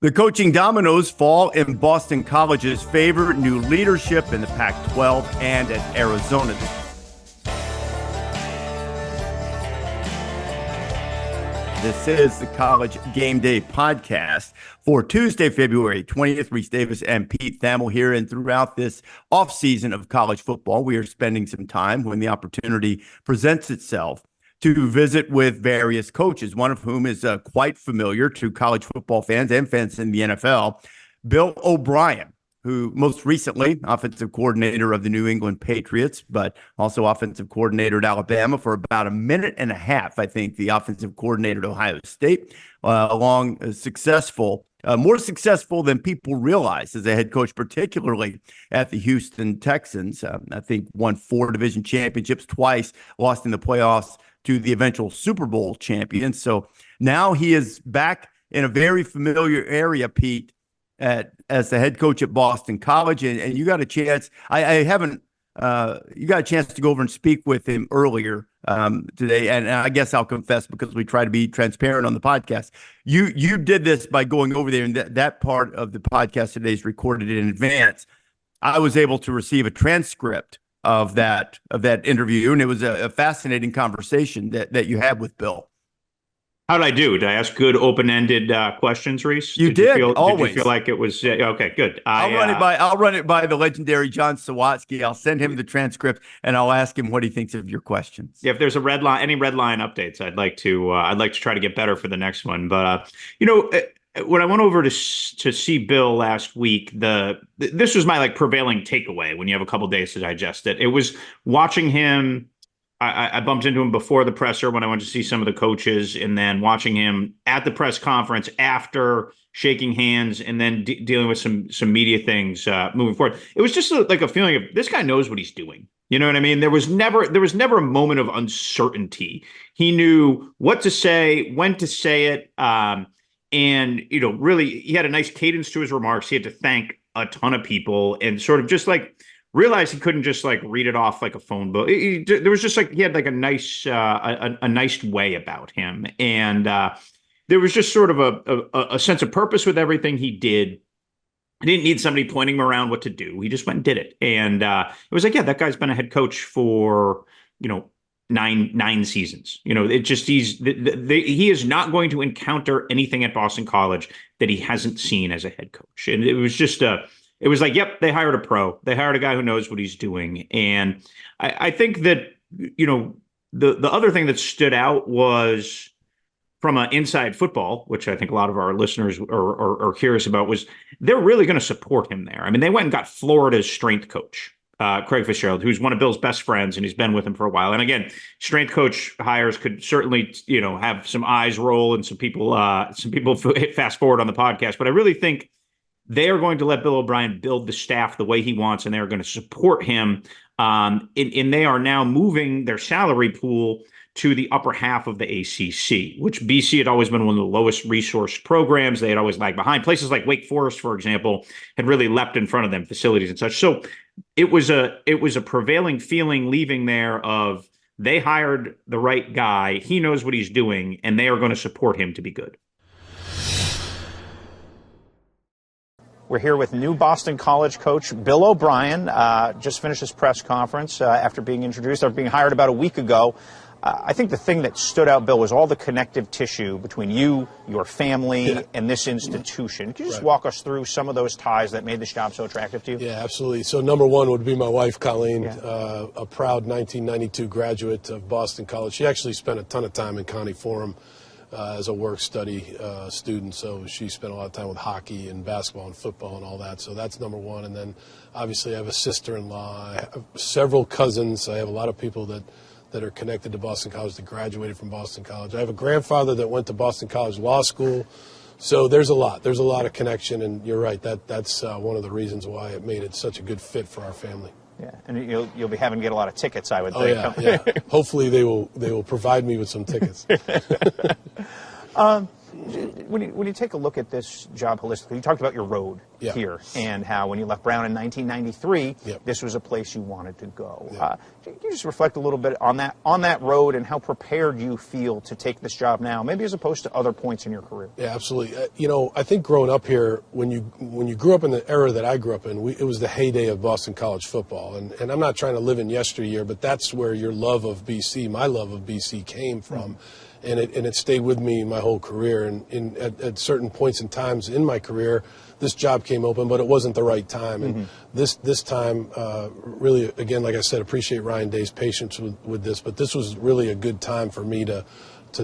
The coaching dominoes fall in Boston College's favor. New leadership in the Pac-12 and at Arizona. This is the College Game Day Podcast for Tuesday, February 20th. Rece Davis and Pete Thamel here. And throughout this offseason of college football, we are spending some time when the opportunity presents itself to visit with various coaches, one of whom is quite familiar to college football fans and fans in the NFL, Bill O'Brien, who most recently offensive coordinator of the New England Patriots, but also offensive coordinator at Alabama for about a minute and a half. I think the offensive coordinator at Ohio State, more successful than people realize as a head coach, particularly at the Houston Texans. I think won 4 division championships twice, lost in the playoffs to the eventual Super Bowl champions. So now he is back in a very familiar area, Pete, as the head coach at Boston College. And you got a chance. You got a chance to go over and speak with him earlier today. And I guess I'll confess, because we try to be transparent on the podcast. You did this by going over there, and that part of the podcast today is recorded in advance. I was able to receive a transcript of that interview, and it was a fascinating conversation that you had with Bill. How did I do? Did I ask good open-ended questions, Rece? You did. Always. Did you feel like it was okay? Good. I'll run it by the legendary John Sawatsky. I'll send him the transcript, and I'll ask him what he thinks of your questions. Yeah, if there's any red line updates, I'd like to try to get better for the next one. But when I went over to see Bill last week, this was my prevailing takeaway when you have a couple days to digest it. It was watching him. I bumped into him before the presser when I went to see some of the coaches, and then watching him at the press conference after, shaking hands, and then dealing with some media things moving forward. It was just like a feeling of, this guy knows what he's doing. You know what I mean? There was never a moment of uncertainty. He knew what to say, when to say it. And, really, he had a nice cadence to his remarks. He had to thank a ton of people and sort of just realized he couldn't just read it off like a phone book. There was just he had a nice way about him. And there was just sort of a sense of purpose with everything he did. He didn't need somebody pointing him around what to do. He just went and did it. And it was that guy's been a head coach for, nine seasons. It just, he is not going to encounter anything at Boston College that he hasn't seen as a head coach. And it was just it was yep, they hired a pro. They hired a guy who knows what he's doing. And I think that, the other thing that stood out was from an inside football, which I think a lot of our listeners are curious about, was they're really going to support him there. I mean, they went and got Florida's strength coach, Craig Fitzgerald, who's one of Bill's best friends, and he's been with him for a while. And again, strength coach hires could certainly, have some eyes roll and some people fast forward on the podcast. But I really think they are going to let Bill O'Brien build the staff the way he wants, and they are going to support him. And they are now moving their salary pool to the upper half of the ACC, which BC had always been one of the lowest resourced programs. They had always lagged behind. Places like Wake Forest, for example, had really leapt in front of them, facilities and such. So it was a prevailing feeling leaving there of, they hired the right guy. He knows what he's doing, and they are going to support him to be good. We're here with new Boston College coach Bill O'Brien. Just finished his press conference after being hired about a week ago. I think the thing that stood out, Bill, was all the connective tissue between you, your family, and this institution. Could you just walk us through some of those ties that made this job so attractive to you? Yeah, absolutely. So number one would be my wife, Colleen, a proud 1992 graduate of Boston College. She actually spent a ton of time in Connie Forum as a work-study student, so she spent a lot of time with hockey and basketball and football and all that, so that's number one. And then obviously I have a sister-in-law, I have several cousins, I have a lot of people that are connected to Boston College, that graduated from Boston College. I have a grandfather that went to Boston College Law School, so there's a lot of connection, and you're right, that's one of the reasons why it made it such a good fit for our family. Yeah, and you'll be having to get a lot of tickets, I would think. Yeah. Hopefully they will provide me with some tickets. When you take a look at this job holistically, you talked about your road here and how when you left Brown in 1993, this was a place you wanted to go. Can you just reflect a little bit on that road and how prepared you feel to take this job now, maybe as opposed to other points in your career? Yeah, absolutely. I think growing up here, when you grew up in the era that I grew up in, it was the heyday of Boston college football. And I'm not trying to live in yesteryear, but that's where your love of BC, my love of BC came from. And it stayed with me my whole career. And at certain points and times in my career, this job came open, but it wasn't the right time. And this time, really, again, like I said, appreciate Ryan Day's patience with this. But this was really a good time for me to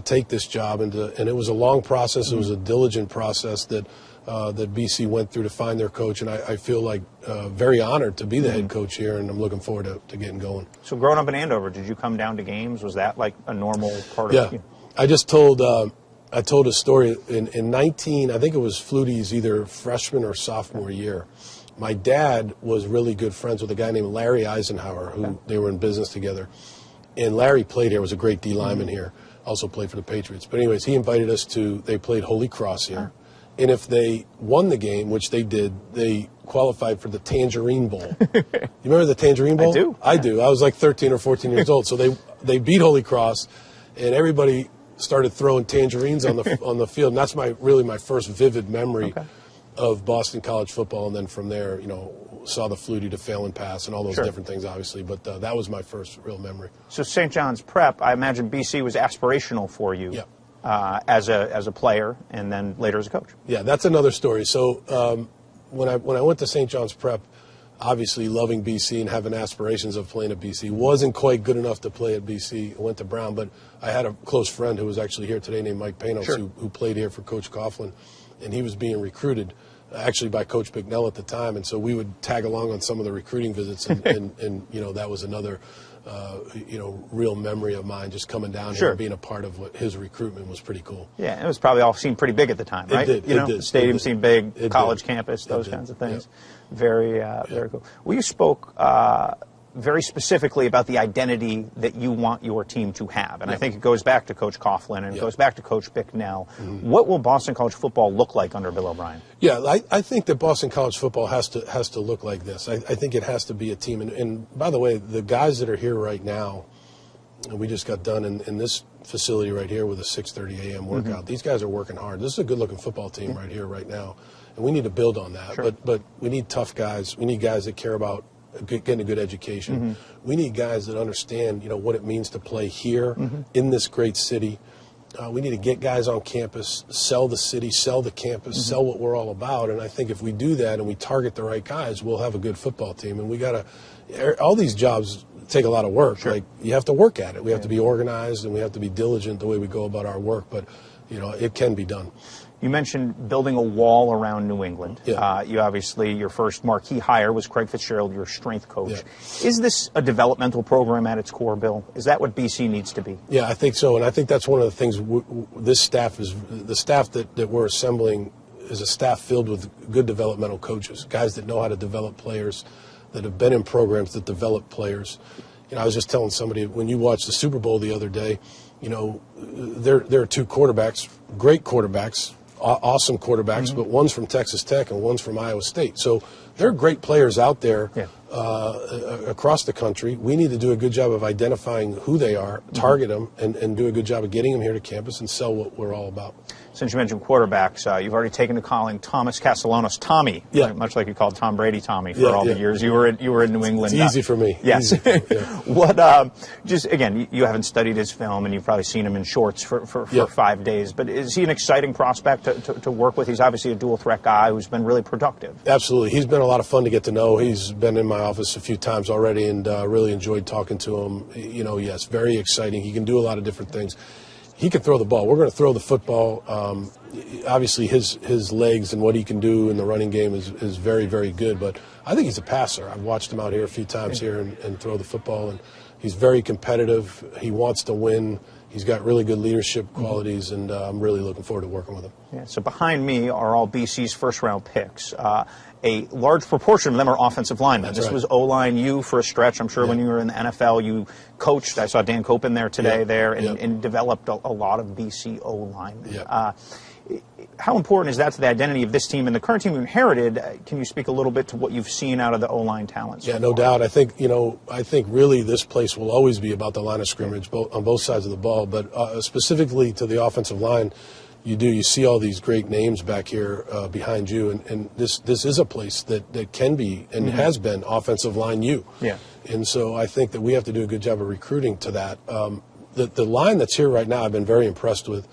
take this job. And it was a long process. It was a diligent process that BC went through to find their coach. And I feel like very honored to be the head coach here, and I'm looking forward to getting going. So growing up in Andover, did you come down to games? Was that like a normal part of it? I just told I told a story in 19, I think it was Flutie's either freshman or sophomore year. My dad was really good friends with a guy named Larry Eisenhower, who they were in business together. And Larry played here, was a great D lineman here, also played for the Patriots. But anyways, he invited us they played Holy Cross here. And if they won the game, which they did, they qualified for the Tangerine Bowl. You remember the Tangerine Bowl? I do. I do. I was like 13 or 14 years old. So they beat Holy Cross, and everybody started throwing tangerines on the field. And that's really my first vivid memory of Boston college football. And then from there, saw the Flutie to fail and pass and all those different things, obviously. But that was my first real memory. So St. John's Prep, I imagine BC was aspirational for you. Yeah. As a player and then later as a coach. Yeah, that's another story. So when I went to St. John's Prep, obviously loving BC and having aspirations of playing at BC, wasn't quite good enough to play at BC. I went to Brown, but I had a close friend who was actually here today named Mike Panos, who played here for Coach Coughlin, and he was being recruited actually by Coach Bicknell at the time, and so we would tag along on some of the recruiting visits, and that was another real memory of mine, just coming down here and being a part of what his recruitment was pretty cool. Yeah, it was probably all seemed pretty big at the time, right? It did. The stadium seemed big, college campus, those kinds of things. Yep. Very cool. Well, you spoke very specifically about the identity that you want your team to have, and I think it goes back to Coach Coughlin and it goes back to Coach Bicknell. What will Boston college football look like under Bill O'Brien? Yeah, I think that Boston college football has to look like this. I think it has to be a team. And by the way, the guys that are here right now, and we just got done in this facility right here with a 6:30 a.m. workout. These guys are working hard. This is a good-looking football team right here, right now, and we need to build on that. But we need tough guys. We need guys that care about getting a good education. We need guys that understand, what it means to play here in this great city. We need to get guys on campus, sell the city, sell the campus, sell what we're all about. And I think if we do that and we target the right guys, we'll have a good football team. And we got to, all these jobs take a lot of work. Like, you have to work at it. We have to be organized and we have to be diligent the way we go about our work. But, it can be done. You mentioned building a wall around New England. Yeah. You obviously, your first marquee hire was Craig Fitzgerald, your strength coach. Yeah. Is this a developmental program at its core, Bill? Is that what BC needs to be? Yeah, I think so. And I think that's one of the things this staff is, the staff that we're assembling is a staff filled with good developmental coaches, guys that know how to develop players, that have been in programs that develop players. I was just telling somebody, when you watched the Super Bowl the other day, there are two quarterbacks, great quarterbacks, awesome quarterbacks, but one's from Texas Tech and one's from Iowa State. So there are great players out there across the country. We need to do a good job of identifying who they are, target them, and do a good job of getting them here to campus and sell what we're all about. Since you mentioned quarterbacks, you've already taken to calling Thomas Castellanos Tommy, much like you called Tom Brady Tommy for all the years you were in New England. It's easy for me. Yes. What? Just again, you haven't studied his film, and you've probably seen him in shorts for 5 days. But is he an exciting prospect to work with? He's obviously a dual threat guy who's been really productive. Absolutely, he's been a lot of fun to get to know. He's been in my office a few times already, and really enjoyed talking to him. Yes, very exciting. He can do a lot of different things. He can throw the ball. We're going to throw the football. Obviously, his legs and what he can do in the running game is very, very good. But I think he's a passer. I've watched him out here a few times here and throw the football. And he's very competitive. He wants to win. He's got really good leadership qualities, and I'm really looking forward to working with him. Yeah, so behind me are all BC's first-round picks. A large proportion of them are offensive linemen. This was O-line you for a stretch. I'm sure when you were in the NFL, you coached. I saw Dan Cope in there today and developed a lot of BC O-linemen. How important is that to the identity of this team and the current team you inherited? Can you speak a little bit to what you've seen out of the O-line talents? Yeah, no doubt. I think really this place will always be about the line of scrimmage on both sides of the ball, but specifically to the offensive line, you see all these great names back here behind you, and this is a place that can be and has been offensive line you. Yeah. And so I think that we have to do a good job of recruiting to that. The line that's here right now, I've been very impressed with.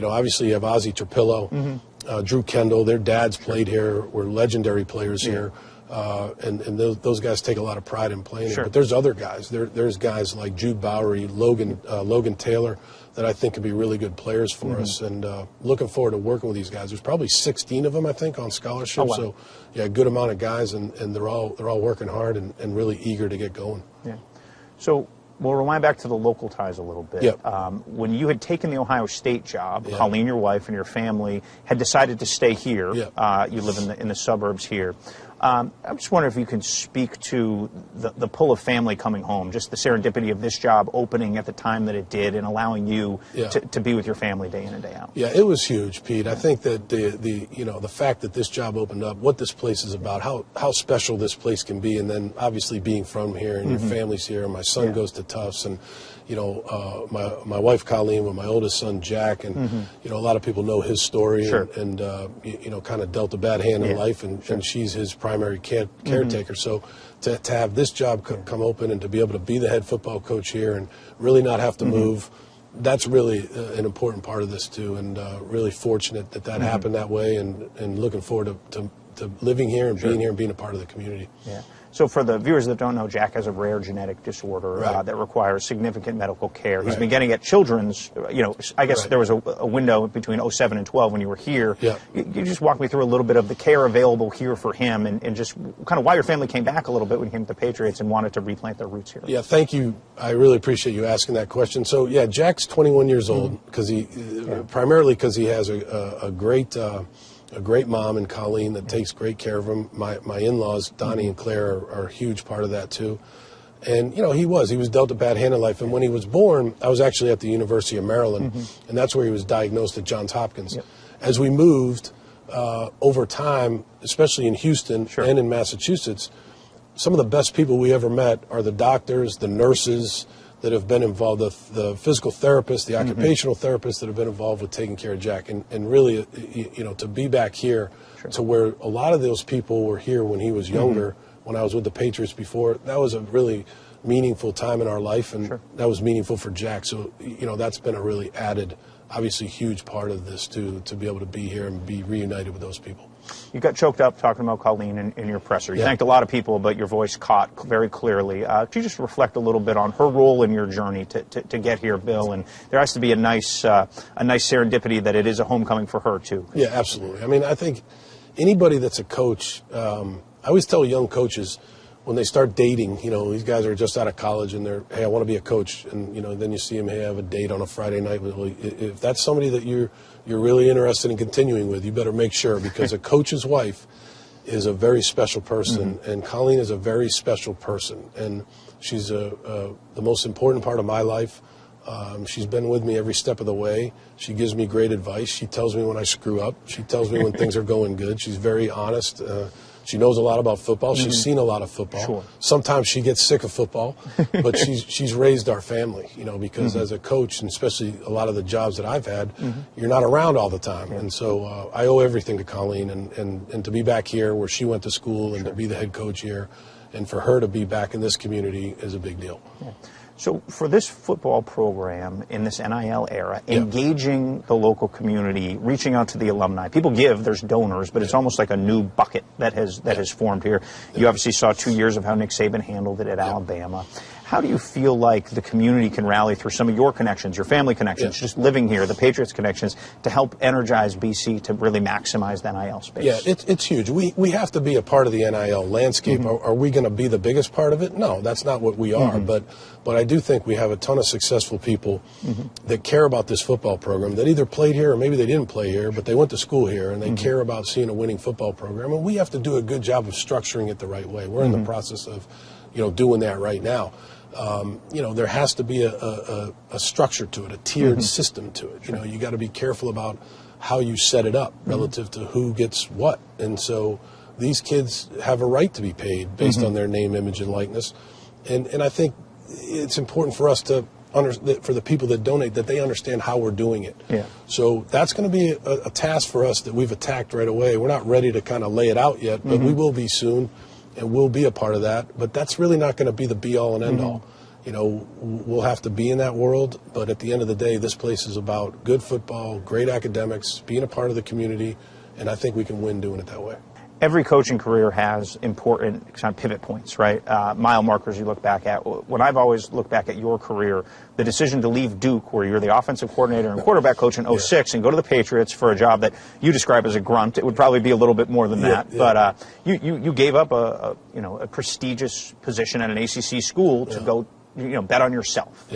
Obviously you have Ozzie Terpillo, Drew Kendall. Their dads played here, were legendary players here, and those guys take a lot of pride in playing here. But there's other guys. There's guys like Jude Bowery, Logan Taylor, that I think could be really good players for us. And looking forward to working with these guys. There's probably 16 of them, I think, on scholarship. Oh, wow. So, yeah, a good amount of guys, and they're all working hard and really eager to get going. Yeah. So we'll rewind back to the local ties a little bit. Yep. When you had taken the Ohio State job, Colleen, your wife, and your family had decided to stay here. Yep. You live in the suburbs here. I'm just wondering if you can speak to the pull of family coming home, just the serendipity of this job opening at the time that it did and allowing you to be with your family day in and day out. Yeah, it was huge, Pete. I think that the fact that this job opened up, what this place is about, how special this place can be, and then obviously being from here and your family's here. And my son goes to Tufts, and my wife Colleen with my oldest son Jack, and a lot of people know his story, and kind of dealt a bad hand in life, and she's his primary caretaker. So to have this job come open and to be able to be the head football coach here and really not have to move, that's really an important part of this too, and really fortunate that happened that way, and looking forward to living here and being here and being a part of the community. Yeah. So for the viewers that don't know, Jack has a rare genetic disorder that requires significant medical care. He's been getting at children's, I guess there was a window between 07 and 12 when you were here. Yeah. You just walk me through a little bit of the care available here for him and just kind of why your family came back a little bit when he came to the Patriots and wanted to replant their roots here. Yeah, thank you. I really appreciate you asking that question. So, yeah, Jack's 21 years old primarily because he has a great mom in Colleen that takes great care of him. My in-laws, Donnie and Claire, are a huge part of that too. And, he was dealt a bad hand in life. And when he was born, I was actually at the University of Maryland, and that's where he was diagnosed at Johns Hopkins. Yep. As we moved over time, especially in Houston and in Massachusetts, some of the best people we ever met are the doctors, the nurses that have been involved, the physical therapists, the occupational therapists that have been involved with taking care of Jack. And really, to be back here to where a lot of those people were here when he was younger, when I was with the Patriots before, that was a really meaningful time in our life, and that was meaningful for Jack. So, that's been a really added, obviously huge part of this to be able to be here and be reunited with those people. You got choked up talking about Colleen in your presser. You thanked a lot of people, but your voice caught very clearly. Could you just reflect a little bit on her role in your journey to get here, Bill? And there has to be a nice serendipity that it is a homecoming for her, too. Yeah, absolutely. I mean, I think anybody that's a coach, I always tell young coaches when they start dating, these guys are just out of college and they're, hey, I want to be a coach. And, then you see them, hey, have a date on a Friday night. Well, if that's somebody that you're really interested in continuing with, you better make sure, because a coach's wife is a very special person, and Colleen is a very special person. And she's the most important part of my life. She's been with me every step of the way. She gives me great advice. She tells me when I screw up. She tells me when things are going good. She's very honest. She knows a lot about football. She's seen a lot of football. Sure. Sometimes she gets sick of football, but she's raised our family, because as a coach, and especially a lot of the jobs that I've had, you're not around all the time. And so I owe everything to Colleen, and to be back here where she went to school and to be the head coach here, and for her to be back in this community is a big deal. Yeah. So for this football program in this NIL era, engaging the local community, reaching out to the alumni, people give, there's donors, but it's almost like a new bucket that has formed here. You obviously saw 2 years of how Nick Saban handled it at Alabama. How do you feel like the community can rally through some of your connections, your family connections, just living here, the Patriots connections, to help energize BC to really maximize the NIL space? Yeah, it's huge. We have to be a part of the NIL landscape. Are we going to be the biggest part of it? No, that's not what we are. But I do think we have a ton of successful people that care about this football program, that either played here or maybe they didn't play here, but they went to school here, and they care about seeing a winning football program. And we have to do a good job of structuring it the right way. We're in the process of, doing that right now. There has to be a structure to it, a tiered system to it. You got to be careful about how you set it up relative to who gets what. And so these kids have a right to be paid based on their name, image, and likeness. And I think it's important for us to for the people that donate, that they understand how we're doing it. Yeah. So that's going to be a task for us that we've attacked right away. We're not ready to kind of lay it out yet, but we will be soon, and we'll be a part of that. But that's really not going to be the be-all and end-all. You know, we'll have to be in that world, but at the end of the day, this place is about good football, great academics, being a part of the community, and I think we can win doing it that way. Every coaching career has important kind of pivot points, right? Mile markers you look back at. When I've always looked back at your career, the decision to leave Duke, where you're the offensive coordinator and quarterback coach in 06, and go to the Patriots for a job that you describe as a grunt. It would probably be a little bit more than that. But you gave up a prestigious position at an ACC school to go, bet on yourself.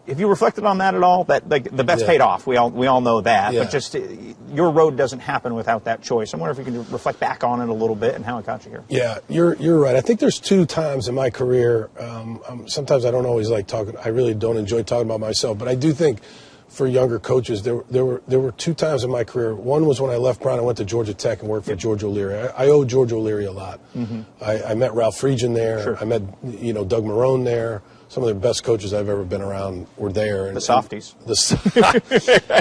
Have you reflected on that at all? That the bet's paid off. We all know that. But just your road doesn't happen without that choice. I wonder if you can reflect back on it a little bit and how it got you here. Yeah, you're right. I think there's two times in my career. Sometimes I don't always like talking. I really don't enjoy talking about myself. But I do think for younger coaches, there were two times in my career. One was when I left Brown. I went to Georgia Tech and worked for George O'Leary. I owe George O'Leary a lot. I met Ralph Friedgen there. Sure. I met Doug Marrone there. Some of the best coaches I've ever been around were there. The softies.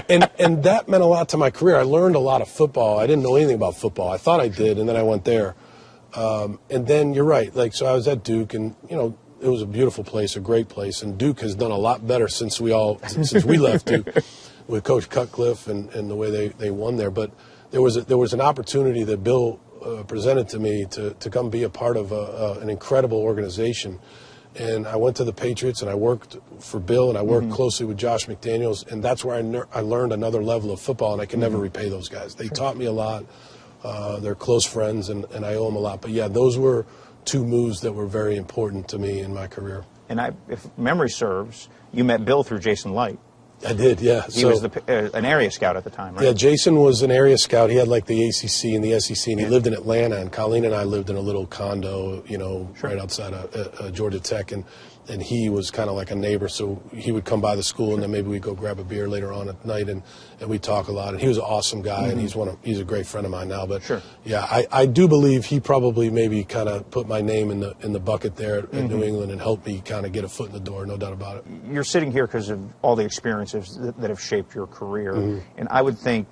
And that meant a lot to my career. I learned a lot of football. I didn't know anything about football. I thought I did, and then I went there. And then you're right. So I was at Duke, and it was a beautiful place, a great place. And Duke has done a lot better since we left Duke with Coach Cutcliffe and the way they won there. But there was an opportunity that Bill presented to me to come be a part of an incredible organization. And I went to the Patriots, and I worked for Bill, and I worked closely with Josh McDaniels, and that's where I learned another level of football, and I can never repay those guys. They taught me a lot. They're close friends, and I owe them a lot. But, yeah, those were two moves that were very important to me in my career. And if memory serves, you met Bill through Jason Light. I did, yeah. He was an area scout at the time, right? Yeah, Jason was an area scout. He had the ACC and the SEC, and he lived in Atlanta. And Colleen and I lived in a little condo, right outside of Georgia Tech. And he was kind of like a neighbor, so he would come by the school, and then maybe we'd go grab a beer later on at night, and we'd talk a lot. And he was an awesome guy, and he's a great friend of mine now. But yeah, I do believe he probably maybe kind of put my name in the bucket there at New England and helped me kind of get a foot in the door, no doubt about it. You're sitting here because of all the experiences that have shaped your career, and I would think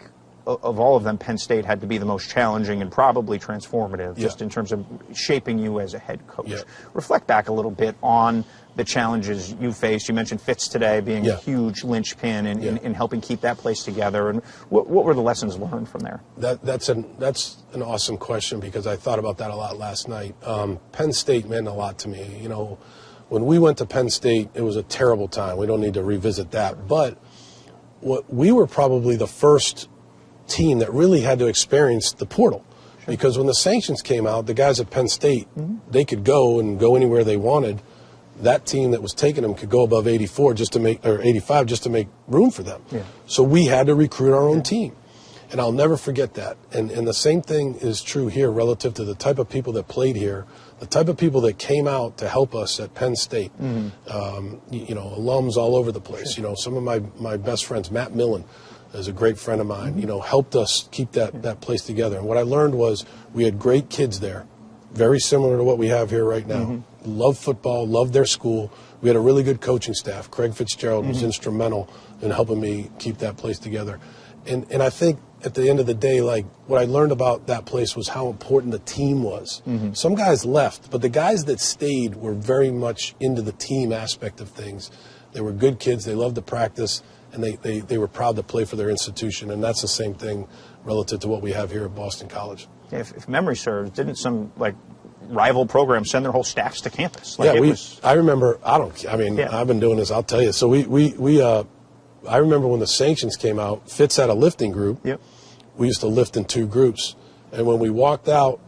of all of them, Penn State had to be the most challenging and probably transformative, just in terms of shaping you as a head coach. Reflect back a little bit on the challenges you faced. You mentioned Fitz today being a huge linchpin in helping keep that place together. And what were the lessons learned from there? That's an awesome question, because I thought about that a lot last night. Penn State meant a lot to me. When we went to Penn State, it was a terrible time. We don't need to revisit that. But we were probably the first team that really had to experience the portal. Because when the sanctions came out, the guys at Penn State, they could go anywhere they wanted. That team that was taking them could go above 85 just to make room for them. So we had to recruit our own team. And I'll never forget that. And the same thing is true here relative to the type of people that played here, the type of people that came out to help us at Penn State. Alums all over the place. Some of my best friends, Matt Millen, is a great friend of mine, helped us keep that place together. And what I learned was we had great kids there, very similar to what we have here right now. Loved football, loved their school. We had a really good coaching staff. Craig Fitzgerald was instrumental in helping me keep that place together. And I think at the end of the day, what I learned about that place was how important the team was. Some guys left, but the guys that stayed were very much into the team aspect of things. They were good kids. They loved to practice, and they were proud to play for their institution. And that's the same thing relative to what we have here at Boston College. If memory serves, didn't some rival programs send their whole staffs to campus? I remember. I've been doing this. I'll tell you. So I remember when the sanctions came out. Fitz had a lifting group. We used to lift in two groups, and when we walked out,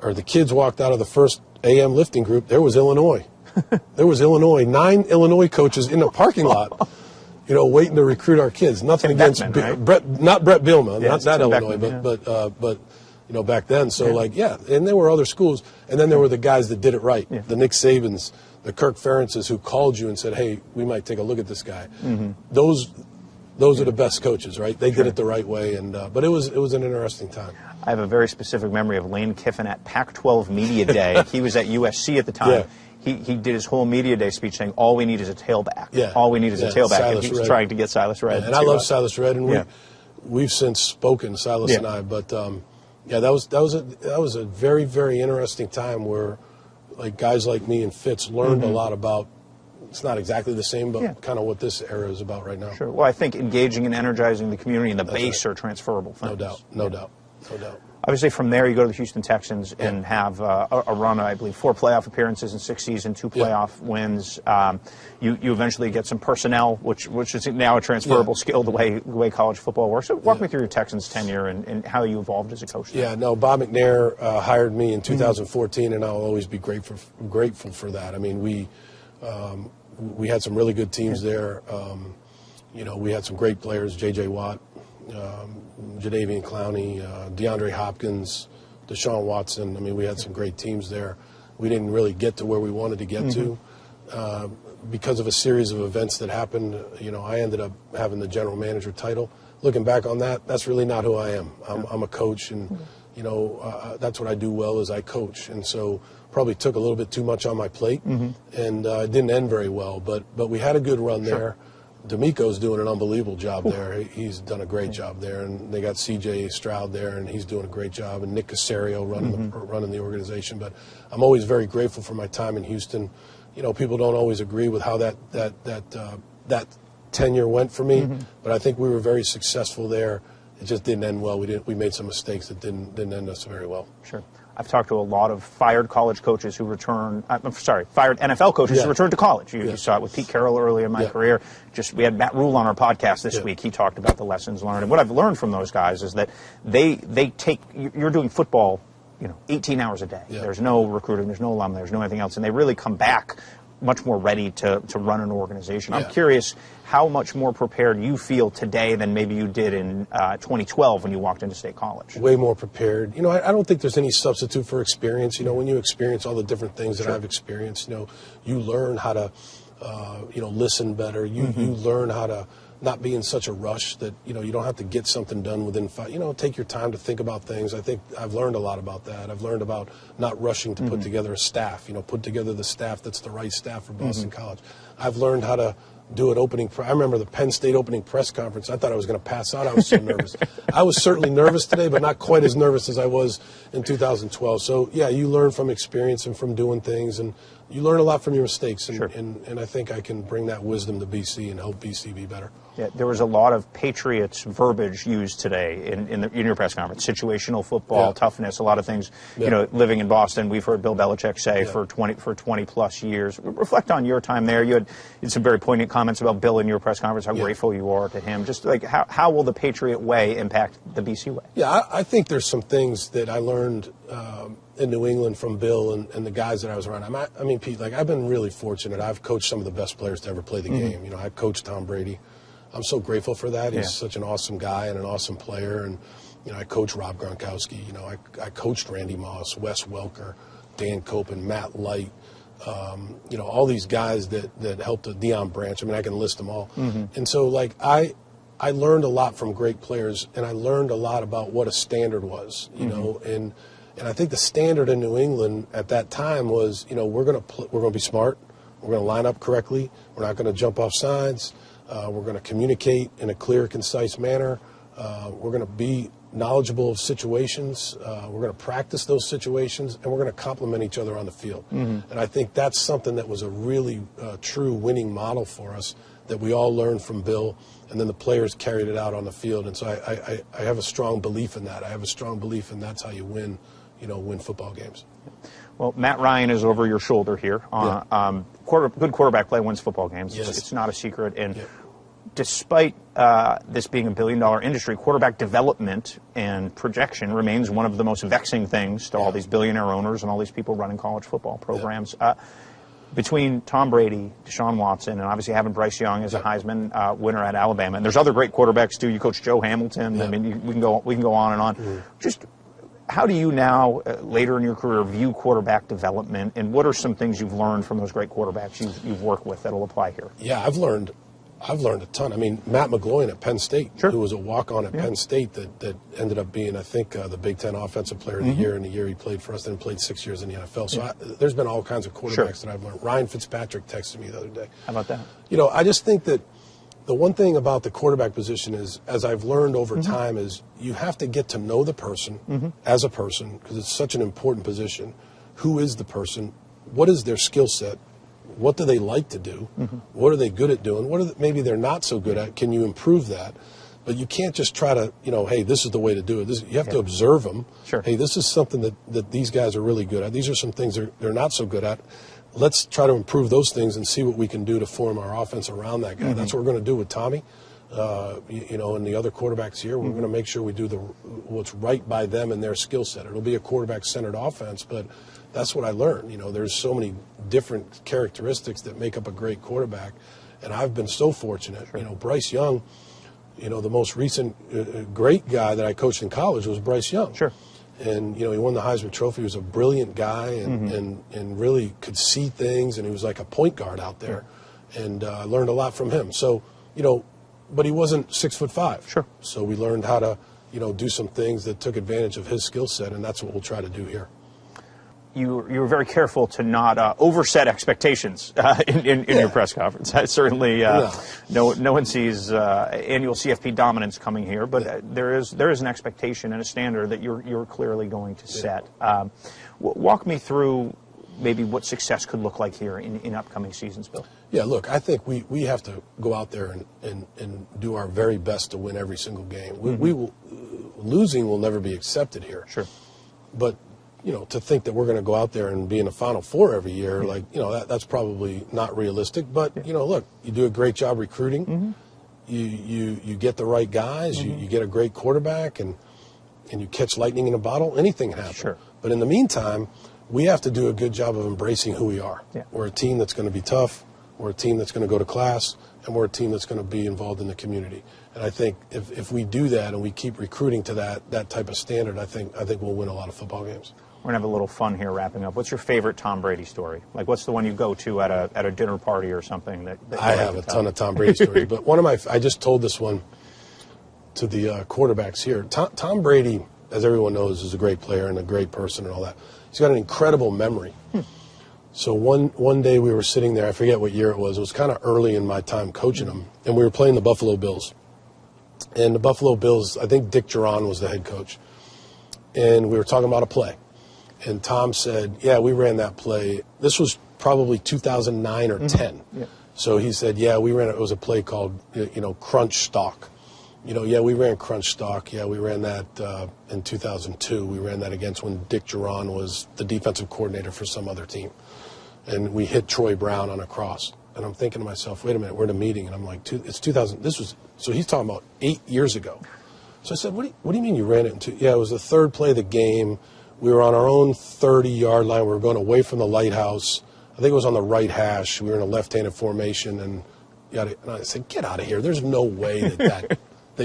or the kids walked out of the first AM lifting group, there was Illinois. There was Illinois. 9 Illinois coaches in the parking lot. Waiting to recruit our kids. Nothing against Beckman, right? not Brett Bielema, not that Illinois, Beckman, but back then. So and there were other schools, and then there were the guys that did it right. The Nick Sabans, the Kirk Ferentzes, who called you and said, "Hey, we might take a look at this guy." those are the best coaches, right? They did it the right way, and but it was an interesting time. I have a very specific memory of Lane Kiffin at Pac-12 Media Day. He was at USC at the time. He did his whole media day speech saying, all we need is a tailback. Yeah. All we need is a tailback. Silas and he was Red. trying to get Silas Red. Yeah, and I love Silas Red, and we've since spoken, Silas and I. But that was a very, very interesting time where like guys like me and Fitz learned a lot about. It's not exactly the same, but kind of what this era is about right now. Sure. Well, I think engaging and energizing the community and the base are transferable things. No doubt. Obviously, from there, you go to the Houston Texans and have a run, I believe, 4 playoff appearances in 6 seasons, 2 playoff wins. You eventually get some personnel, which is now a transferable skill the way college football works. So walk me through your Texans tenure and how you evolved as a coach. Yeah, no, Bob McNair hired me in 2014, and I'll always be grateful for that. I mean, we had some really good teams there. We had some great players, J.J. Watt, Jadeveon Clowney, DeAndre Hopkins, Deshaun Watson. I mean, we had some great teams there. We didn't really get to where we wanted to get to because of a series of events that happened. I ended up having the general manager title. Looking back on that, that's really not who I am. I'm a coach, and that's what I do well is I coach. And so probably took a little bit too much on my plate, and it didn't end very well. But we had a good run there. D'Amico's doing an unbelievable job there. He's done a great job there, and they got C.J. Stroud there, and he's doing a great job, and Nick Caserio running the organization. But I'm always very grateful for my time in Houston. People don't always agree with how that tenure went for me, but I think we were very successful there. It just didn't end well. We made some mistakes that didn't end us very well. Sure. I've talked to a lot of fired college coaches who fired NFL coaches who returned to college. You saw it with Pete Carroll early in my career. We had Matt Rule on our podcast this week. He talked about the lessons learned. And what I've learned from those guys is that you're doing football, 18 hours a day. Yeah. There's no recruiting, there's no alum, there's no anything else. And they really come back much more ready to run an organization. I'm curious how much more prepared you feel today than maybe you did in 2012 when you walked into State College. Way more prepared. I don't think there's any substitute for experience. When you experience all the different things that I've experienced, you learn how to, listen better. You learn how to not be in such a rush that, you don't have to get something done within 5, take your time to think about things. I think I've learned a lot about that. I've learned about not rushing to put together a staff, put together the staff that's the right staff for Boston College. I've learned how to do an I remember the Penn State opening press conference. I thought I was going to pass out. I was so nervous. I was certainly nervous today, but not quite as nervous as I was in 2012. So, you learn from experience and from doing things, and you learn a lot from your mistakes. And I think I can bring that wisdom to BC and help BC be better. Yeah, there was a lot of Patriots verbiage used today in your press conference. Situational football, toughness, a lot of things. Living in Boston, we've heard Bill Belichick say for 20 plus years. Reflect on your time there. You had some very poignant comments about Bill in your press conference. How grateful you are to him. Just like how will the Patriot way impact the BC way? Yeah, I think there's some things that I learned in New England from Bill and the guys that I was around. I mean, Pete, I've been really fortunate. I've coached some of the best players to ever play the game. I coached Tom Brady. I'm so grateful for that. He's such an awesome guy and an awesome player. And, I coached Rob Gronkowski. I coached Randy Moss, Wes Welker, Dan Copen, Matt Light, all these guys that helped Deion Branch. I mean, I can list them all. And so, I learned a lot from great players, and I learned a lot about what a standard was, and I think the standard in New England at that time was, we're going to be smart. We're going to line up correctly. We're not going to jump off sides. We're going to communicate in a clear, concise manner. We're going to be knowledgeable of situations. We're going to practice those situations, and we're going to complement each other on the field. And I think that's something that was a really true winning model for us that we all learned from Bill, and then the players carried it out on the field. And so I have a strong belief in that. I have a strong belief in that's how you win football games. Well, Matt Ryan is over your shoulder here. Good quarterback play wins football games. Yes. It's not a secret. And despite this being a billion-dollar industry, quarterback development and projection remains one of the most vexing things to all these billionaire owners and all these people running college football programs. Between Tom Brady, Deshaun Watson, and obviously having Bryce Young as a Heisman winner at Alabama, and there's other great quarterbacks too. You coach Joe Hamilton. I mean, we can go on and on. Just how do you now, later in your career, view quarterback development, and what are some things you've learned from those great quarterbacks you've worked with that'll apply here? Yeah, I've learned I've learned a ton. I mean, Matt McGloin at Penn State, Sure. who was a walk-on at Penn State that ended up being, I think, the Big Ten Offensive Player of the Year in the year he played for us, then played 6 years in the NFL. So there's been all kinds of quarterbacks that I've learned. Ryan Fitzpatrick texted me the other day. How about that? You know, I just think that the one thing about the quarterback position is, as I've learned over time, is you have to get to know the person as a person, because it's such an important position. Who is the person? What is their skill set? What do they like to do? What are they good at doing? What are maybe they're not so good at? Can you improve that? But you can't just try to, you know, hey, this is the way to do it. You have to observe them. Sure. Hey, this is something that these guys are really good at. These are some things they're not so good at. Let's try to improve those things and see what we can do to form our offense around that guy. That's what we're going to do with Tommy, you know, and the other quarterbacks here. We're going to make sure we do what's right by them and their skill set. It'll be a quarterback-centered offense, but that's what I learned. You know, there's so many different characteristics that make up a great quarterback, and I've been so fortunate. You know, Bryce Young, you know, the most recent great guy that I coached in college was Bryce Young. Sure. And, you know, he won the Heisman Trophy. He was a brilliant guy and really could see things, and he was like a point guard out there. And I learned a lot from him. So, you know, but he wasn't 6'5". Sure. So we learned how to, you know, do some things that took advantage of his skill set, and that's what we'll try to do here. You were very careful to not overset expectations in your press conference. Certainly, no one sees annual CFP dominance coming here, but there is an expectation and a standard that you're clearly going to set. Walk me through maybe what success could look like here in upcoming seasons, Bill. Yeah, look, I think we have to go out there and do our very best to win every single game. We will, losing will never be accepted here. Sure. But you know, to think that we're going to go out there and be in the Final Four every year, like, you know, that's probably not realistic. But, you know, look, you do a great job recruiting. You get the right guys. You get a great quarterback, and you catch lightning in a bottle. Anything can happen. Sure. But in the meantime, we have to do a good job of embracing who we are. Yeah. We're a team that's going to be tough. We're a team that's going to go to class, and we're a team that's going to be involved in the community. And I think if we do that and we keep recruiting to that type of standard, I think we'll win a lot of football games. We're going to have a little fun here wrapping up. What's your favorite Tom Brady story? Like, what's the one you go to at a dinner party or something? That I have a ton of Tom Brady stories, but I just told this one to the quarterbacks here. Tom Brady, as everyone knows, is a great player and a great person and all that. He's got an incredible memory. So one day we were sitting there, I forget what year it was kind of early in my time coaching him, and we were playing the Buffalo Bills. And the Buffalo Bills, I think Dick Duran was the head coach, and we were talking about a play. And Tom said, yeah, we ran that play. This was probably 2009 or 10. Yeah. So he said, yeah, we ran it. It was a play called, you know, Crunch Stalk. You know, yeah, we ran Crunch Stalk. Yeah, we ran that in 2002. We ran that against when Dick Duran was the defensive coordinator for some other team. And we hit Troy Brown on a cross. And I'm thinking to myself, wait a minute, we're in a meeting. And I'm like, it's 2000. So he's talking about 8 years ago. So I said, what do you mean you ran it in Yeah, it was the third play of the game. We were on our own 30-yard line. We were going away from the lighthouse. I think it was on the right hash. We were in a left-handed formation. And I said, get out of here. There's no way that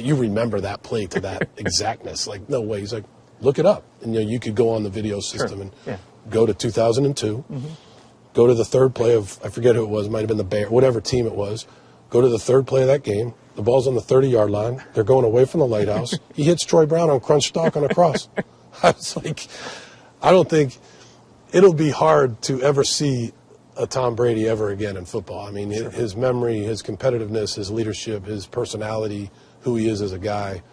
you remember that play to that exactness. Like, no way. He's like, look it up. And you could go on the video system and go to 2002. Go to the third play of, I forget who it was, might have been the Bears, whatever team it was. Go to the third play of that game. The ball's on the 30-yard line. They're going away from the lighthouse. He hits Troy Brown on Crunch Stalk on a cross. I was like, I don't think it'll be hard to ever see a Tom Brady ever again in football. I mean, his memory, his competitiveness, his leadership, his personality, who he is as a guy.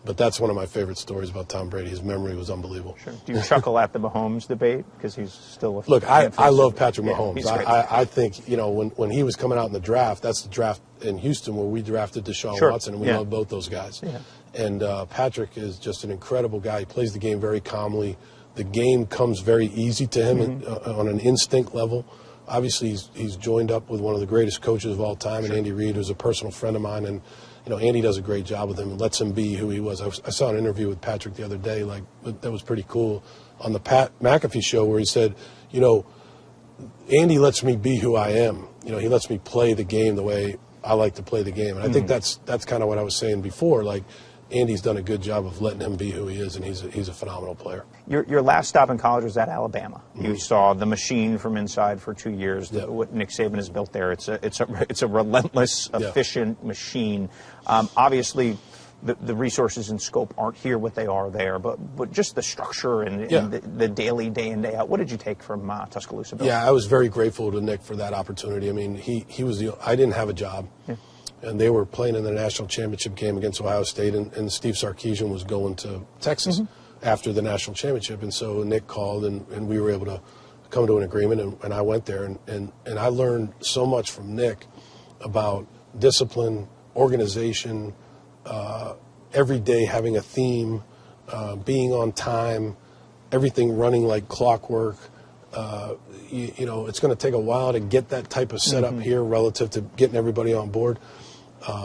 But that's one of my favorite stories about Tom Brady. His memory was unbelievable. Sure. Do you chuckle at the Mahomes debate? Because he's still Look, I love Patrick Mahomes. Yeah, I think, you know, when he was coming out in the draft, that's the draft in Houston where we drafted Deshaun Watson, and we love both those guys. Yeah. And Patrick is just an incredible guy. He plays the game very calmly. The game comes very easy to him on an instinct level. Obviously, he's joined up with one of the greatest coaches of all time, and Andy Reid, who's a personal friend of mine. And you know, Andy does a great job with him and lets him be who he was. I saw an interview with Patrick the other day, like that was pretty cool, on the Pat McAfee show, where he said, you know, Andy lets me be who I am. You know, he lets me play the game the way I like to play the game. And I think that's kind of what I was saying before. Like, Andy's done a good job of letting him be who he is, and he's a phenomenal player. Your last stop in college was at Alabama. Mm-hmm. You saw the machine from inside for 2 years. Yep. What Nick Saban has built there. It's a relentless, efficient machine. Obviously, the resources and scope aren't here what they are there, but just the structure and the daily, day in, day out. What did you take from Tuscaloosa, Bill? Yeah, I was very grateful to Nick for that opportunity. I mean, he was I didn't have a job. Yeah. And they were playing in the national championship game against Ohio State, and Steve Sarkisian was going to Texas after the national championship. And so Nick called, and we were able to come to an agreement, and I went there. And I learned so much from Nick about discipline, organization, every day having a theme, being on time, everything running like clockwork. It's going to take a while to get that type of setup here relative to getting everybody on board.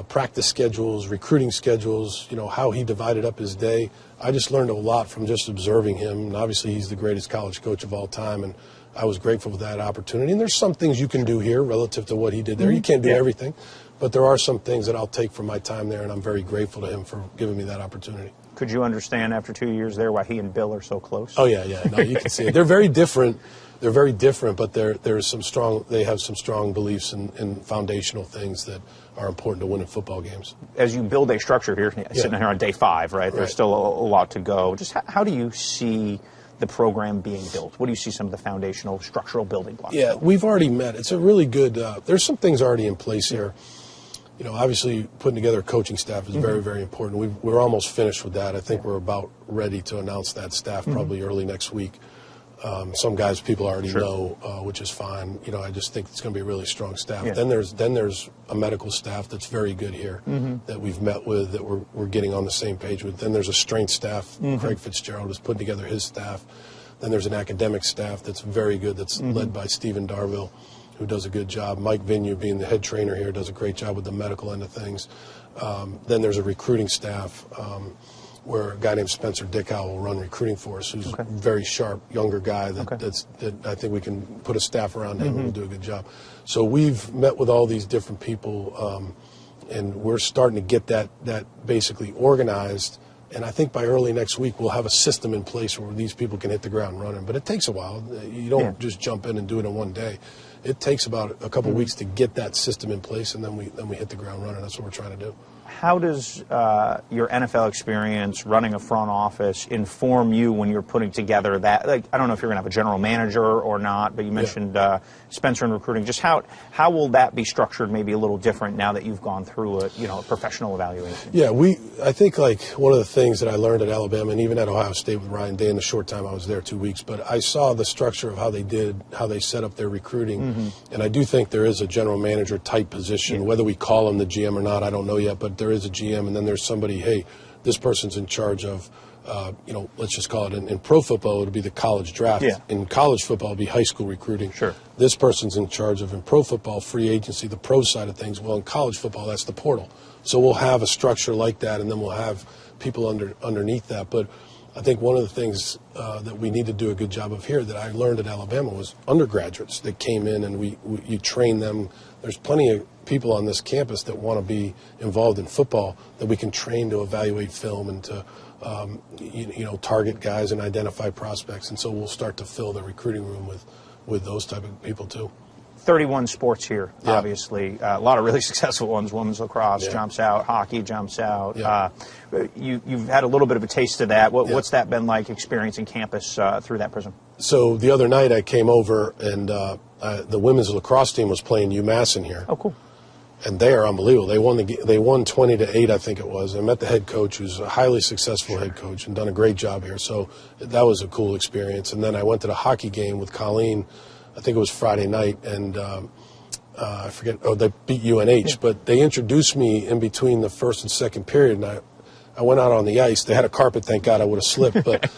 Practice schedules, recruiting schedules, how he divided up his day. I just learned a lot from just observing him. And obviously, he's the greatest college coach of all time, and I was grateful for that opportunity. And there's some things you can do here relative to what he did there. You can't do everything, but there are some things that I'll take from my time there, and I'm very grateful to him for giving me that opportunity. Could you understand after 2 years there why he and Bill are so close? Oh, yeah. No, you can see it. They're very different. They're very different, but they have some strong beliefs and foundational things that are important to winning football games. As you build a structure here, sitting here on day 5, right? There's still a lot to go. Just how do you see the program being built? What do you see some of the foundational structural building blocks? Yeah, we've already met. It's a really good, there's some things already in place here. Obviously putting together a coaching staff is very, very important. We're almost finished with that. I think we're about ready to announce that staff probably early next week. Some guys people already know, which is fine. I just think it's going to be a really strong staff. Yeah. Then there's a medical staff that's very good here that we've met with, that we're getting on the same page with. Then there's a strength staff. Craig Fitzgerald is putting together his staff. Then there's an academic staff that's very good, that's led by Stephen Darville, who does a good job. Mike Vignew, being the head trainer here, does a great job with the medical end of things. Then there's a recruiting staff where a guy named Spencer Dickow will run recruiting for us, who's a very sharp, younger guy that I think we can put a staff around him and we'll do a good job. So we've met with all these different people, and we're starting to get that basically organized. And I think by early next week, we'll have a system in place where these people can hit the ground running. But it takes a while. You don't just jump in and do it in one day. It takes about a couple weeks to get that system in place, and then we hit the ground running. That's what we're trying to do. How does your NFL experience running a front office inform you when you're putting together that? Like, I don't know if you're going to have a general manager or not, but you mentioned Spencer and recruiting. Just how will that be structured? Maybe a little different now that you've gone through a professional evaluation. Yeah, I think like one of the things that I learned at Alabama and even at Ohio State with Ryan Day in the short time I was there, 2 weeks, but I saw the structure of how they set up their recruiting, and I do think there is a general manager type position. Whether we call him the GM or not, I don't know yet, but there is a GM, and then there's somebody, hey, this person's in charge of, let's just call it, in pro football, it would be the college draft. Yeah. In college football, it would be high school recruiting. Sure. This person's in charge of, in pro football, free agency, the pro side of things. Well, in college football, that's the portal. So we'll have a structure like that, and then we'll have people underneath that. But I think one of the things that we need to do a good job of here that I learned at Alabama was undergraduates that came in, and you train them. There's plenty of people on this campus that want to be involved in football that we can train to evaluate film and to target guys and identify prospects. And so we'll start to fill the recruiting room with those type of people too. 31 sports here, obviously. A lot of really successful ones. Women's lacrosse jumps out. Hockey jumps out. Yeah. You've had a little bit of a taste of that. What's that been like, experiencing campus through that prism? So the other night I came over, and the women's lacrosse team was playing UMass in here. Oh, cool. And they are unbelievable. They won 20-8, I think it was. I met the head coach, who's a highly successful head coach and done a great job here. So that was a cool experience. And then I went to the hockey game with Colleen. I think it was Friday night, and I forget. Oh, they beat UNH, but they introduced me in between the first and second period, and I went out on the ice. They had a carpet, thank God I would have slipped, but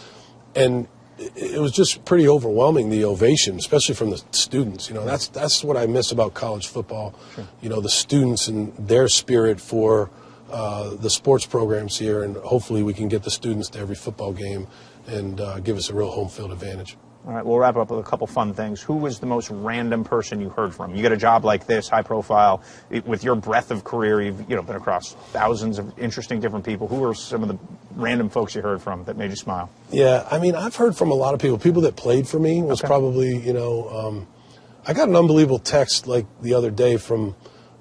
and it was just pretty overwhelming, the ovation, especially from the students. That's what I miss about college football. Sure. The students and their spirit for the sports programs here, and hopefully we can get the students to every football game and give us a real home field advantage. All right, we'll wrap up with a couple fun things. Who was the most random person you heard from? You get a job like this, high profile, with your breadth of career, you've been across thousands of interesting different people. Who are some of the random folks you heard from that made you smile? Yeah, I mean, I've heard from a lot of people. People that played for me was probably, I got an unbelievable text like the other day from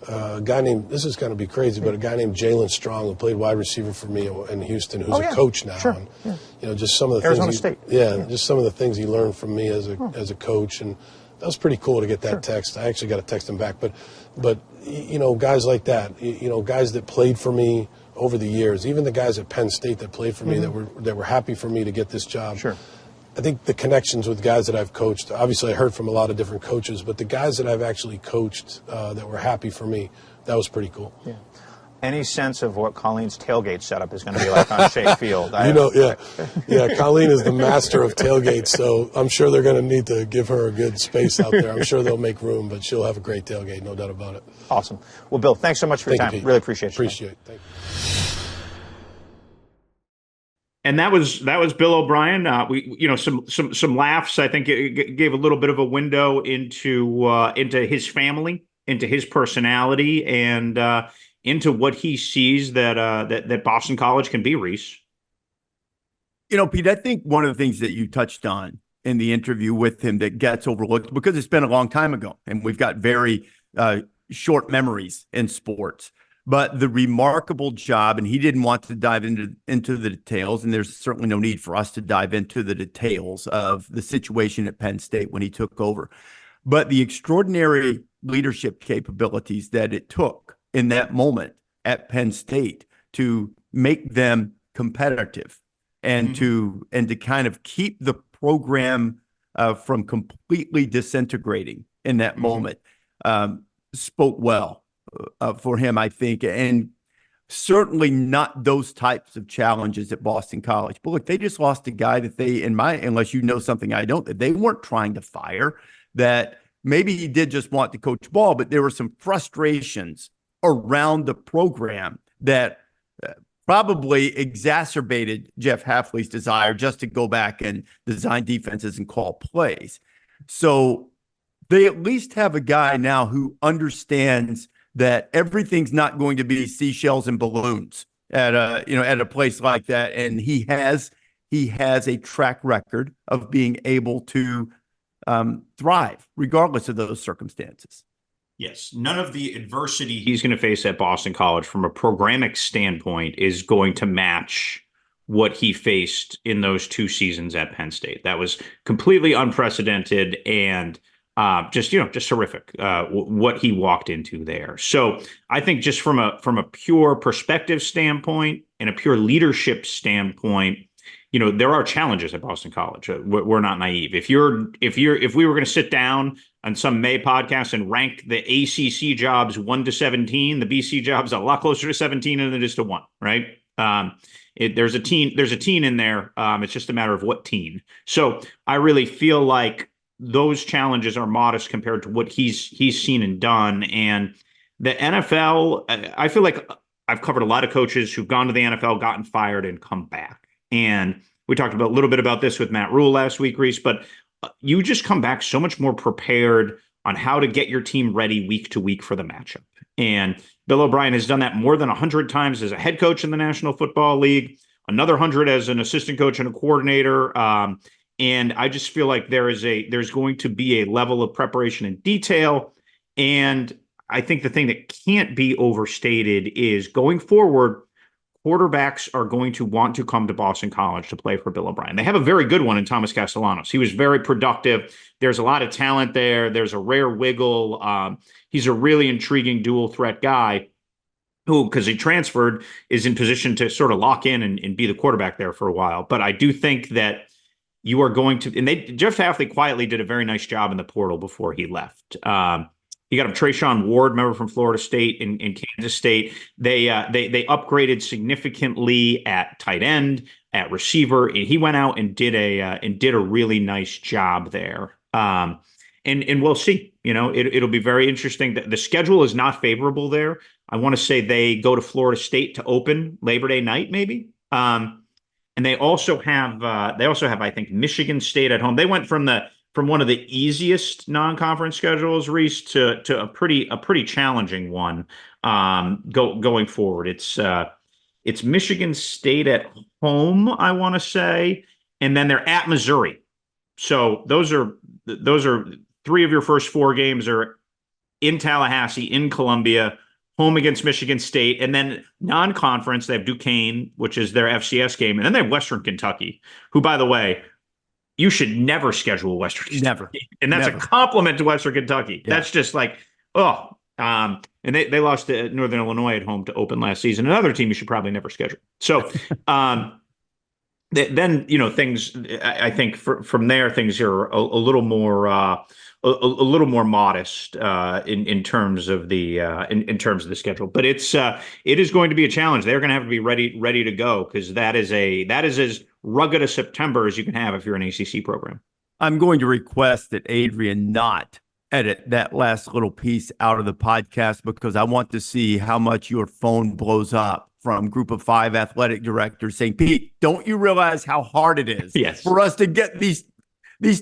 a guy named, this is going to be crazy, but a guy named Jalen Strong who played wide receiver for me in Houston, who's a coach now. Sure. And, just some of the Arizona things. State. Just some of the things he learned from me as a coach, and that was pretty cool to get that text. I actually got to text him back, but guys like that, guys that played for me over the years, even the guys at Penn State that played for me that were happy for me to get this job. Sure. I think the connections with guys that I've coached, obviously I heard from a lot of different coaches, but the guys that I've actually coached that were happy for me, that was pretty cool. Yeah. Any sense of what Colleen's tailgate setup is going to be like on Shea Field? Colleen is the master of tailgates, so I'm sure they're going to need to give her a good space out there. I'm sure they'll make room, but she'll have a great tailgate, no doubt about it. Awesome. Well, Bill, thanks so much for your time. Pete. Really appreciate it. Appreciate it. Thank you. And that was Bill O'Brien. Some laughs. I think it gave a little bit of a window into his family, into his personality, and into what he sees that Boston College can be. Rece. Pete, I think one of the things that you touched on in the interview with him that gets overlooked because it's been a long time ago, and we've got very short memories in sports. But the remarkable job, and he didn't want to dive into the details, and there's certainly no need for us to dive into the details of the situation at Penn State when he took over. But the extraordinary leadership capabilities that it took in that moment at Penn State to make them competitive and to kind of keep the program from completely disintegrating in that moment spoke well for him, I think, and certainly not those types of challenges at Boston College. But look, they just lost a guy that unless you know something I don't, that they weren't trying to fire, that maybe he did just want to coach ball, but there were some frustrations around the program that probably exacerbated Jeff Hafley's desire just to go back and design defenses and call plays. So they at least have a guy now who understands that everything's not going to be seashells and balloons at a place like that, and he has a track record of being able to thrive regardless of those circumstances. Yes, none of the adversity he's going to face at Boston College from a programmatic standpoint is going to match what he faced in those 2 seasons at Penn State. That was completely unprecedented and just terrific what he walked into there. So I think just from a pure perspective standpoint and a pure leadership standpoint, there are challenges at Boston College. We're not naive. If we were going to sit down on some May podcast and rank the ACC jobs 1 to 17, the BC jobs a lot closer to 17 than it is to 1, right? There's a teen in there. It's just a matter of what teen. So I really feel like those challenges are modest compared to what he's seen and done. And the NFL, I feel like I've covered a lot of coaches who've gone to the NFL, gotten fired, and come back. And we talked a little bit about this with Matt Rule last week, Rece, but you just come back so much more prepared on how to get your team ready week to week for the matchup. And Bill O'Brien has done that more than 100 times as a head coach in the National Football League, another 100 as an assistant coach and a coordinator. And I just feel like there's going to be a level of preparation and detail. And I think the thing that can't be overstated is going forward, quarterbacks are going to want to come to Boston College to play for Bill O'Brien. They have a very good one in Thomas Castellanos. He was very productive. There's a lot of talent there. There's a rare wiggle. He's a really intriguing dual threat guy who, because he transferred, is in position to sort of lock in and be the quarterback there for a while. But I do think that you are going to, and Jeff Hafley quietly did a very nice job in the portal before he left. He got him Trayshawn Ward, remember, from Florida State and Kansas State. They upgraded significantly at tight end, at receiver. And he went out and did a really nice job there. And we'll see. It'll be very interesting. The schedule is not favorable there. I want to say they go to Florida State to open Labor Day night, maybe. and they also have I think Michigan State at home. They went from one of the easiest non-conference schedules, Rece, to a pretty challenging one going forward. It's Michigan State at home, I want to say, and then they're at Missouri. So those are three of your first four games are in Tallahassee, in Columbia, home against Michigan State, and then non-conference, they have Duquesne, which is their FCS game, and then they have Western Kentucky, who, by the way, you should never schedule Western Kentucky. Never. And that's Never. a compliment to Western Kentucky. Yeah. That's just like, and they lost to Northern Illinois at home to open last season. Another team you should probably never schedule. So then, things, I think from there, things are a little more modest in terms of the in terms of the schedule. But it is going to be a challenge. They're going to have to be ready to go, because that is as rugged a September as you can have if you're an ACC program. I'm going to request that Adrian not edit that last little piece out of the podcast, because I want to see how much your phone blows up from Group of Five athletic directors saying, "Pete, don't you realize how hard it is for us to get these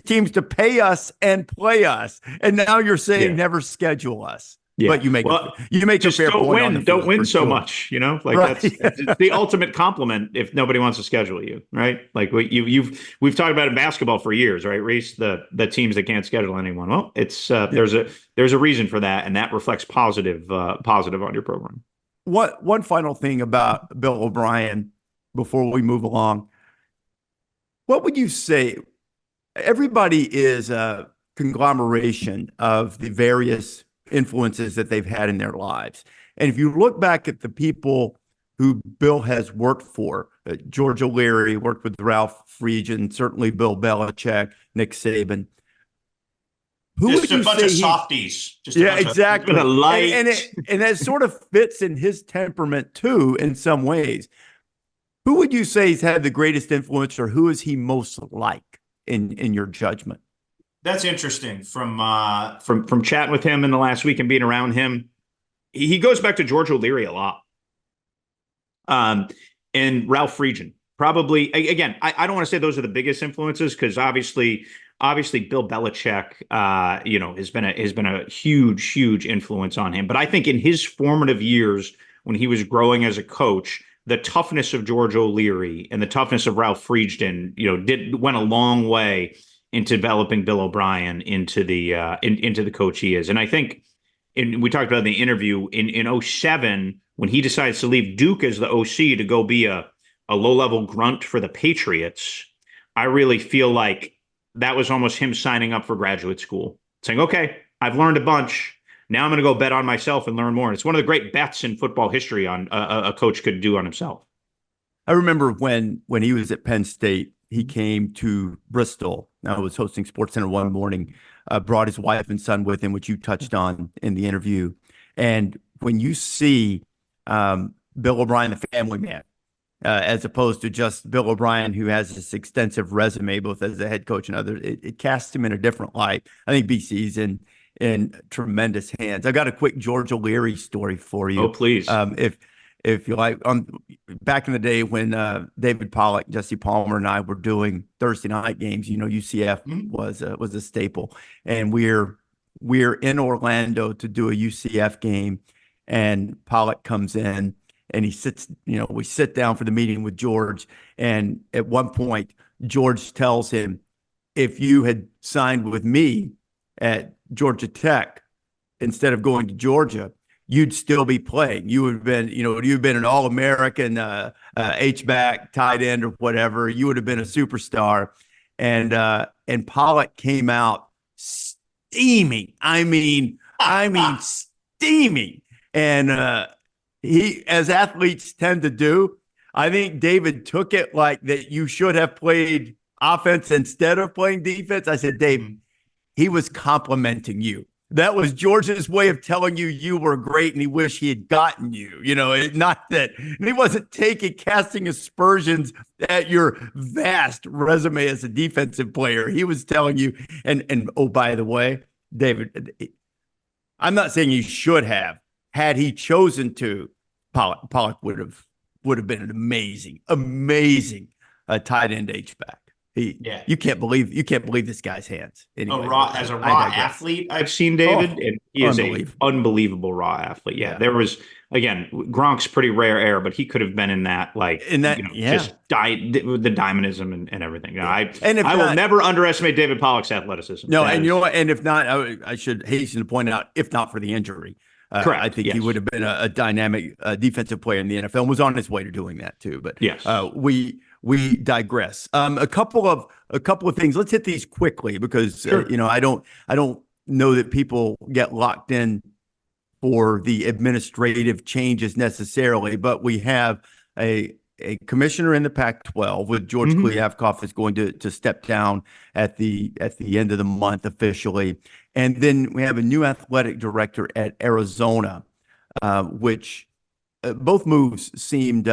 teams to pay us and play us? And now you're saying never schedule us." Yeah. But you make a fair point. Don't win so much, right. That's the ultimate compliment if nobody wants to schedule you, right? Like we've talked about in basketball for years, right, Rece? The teams that can't schedule anyone. Well, it's there's a reason for that, and that reflects positive on your program. One final thing about Bill O'Brien before we move along. What would you say? Everybody is a conglomeration of the various influences that they've had in their lives. And if you look back at the people who Bill has worked for, George O'Leary worked with Ralph Friedgen, certainly Bill Belichick, Nick Saban. Who just would you a bunch say of softies. Exactly. Light. And it sort of fits in his temperament too, in some ways. Who would you say has had the greatest influence, or who is he most like in your judgment? That's interesting. From chatting with him in the last week and being around him, he goes back to George O'Leary a lot. And Ralph Friedgen, probably. Again, I don't want to say those are the biggest influences, because obviously Bill Belichick, has been a huge influence on him. But I think in his formative years, when he was growing as a coach, the toughness of George O'Leary and the toughness of Ralph Friedgen, went a long way into developing Bill O'Brien into the coach he is. And I think, we talked about in the interview, in 2007, when he decides to leave Duke as the OC to go be a low-level grunt for the Patriots, I really feel like that was almost him signing up for graduate school, saying, okay, I've learned a bunch. Now I'm going to go bet on myself and learn more. And it's one of the great bets in football history on a coach could do on himself. I remember when he was at Penn State, he came to Bristol. I was hosting SportsCenter one morning, brought his wife and son with him, which you touched on in the interview. And when you see Bill O'Brien, the family man, as opposed to just Bill O'Brien, who has this extensive resume, both as a head coach and others, it casts him in a different light. I think BC's in tremendous hands. I got a quick George O'Leary story for you. Oh, please. If you like, back in the day when David Pollack, Jesse Palmer, and I were doing Thursday night games, UCF was a staple, and we're in Orlando to do a UCF game, and Pollack comes in and he sits. We sit down for the meeting with George, and at one point George tells him, "If you had signed with me at Georgia Tech instead of going to Georgia, you'd still be playing. You would have been, you've been an All-American, H-back, tight end, or whatever. You would have been a superstar." And Pollack came out steaming. I mean, steaming. And he, as athletes tend to do, I think David took it like that you should have played offense instead of playing defense. I said, "Dave, he was complimenting you. That was George's way of telling you were great and he wished he had gotten you, not that." And he wasn't casting aspersions at your vast resume as a defensive player. He was telling you, and oh, by the way, David, I'm not saying he should have. Had he chosen to, Pollack would have been an amazing tight end H-back. Yeah. You can't believe this guy's hands. Anyway, As a raw athlete, I've seen David, and he is an unbelievable raw athlete. Yeah, there was, again, Gronk's pretty rare air, but he could have been in that, just the dynamism and everything. I will never underestimate David Pollock's athleticism. No, and you know what? And if not, I should hasten to point out, if not for the injury, correct. I think he would have been a dynamic defensive player in the NFL and was on his way to doing that too. But yes, we digress. A couple of things. Let's hit these quickly because I don't know that people get locked in for the administrative changes necessarily, but we have a commissioner in the Pac-12 with George Kliavkoff is going to step down at the end of the month officially, and then we have a new athletic director at Arizona, which both moves seemed.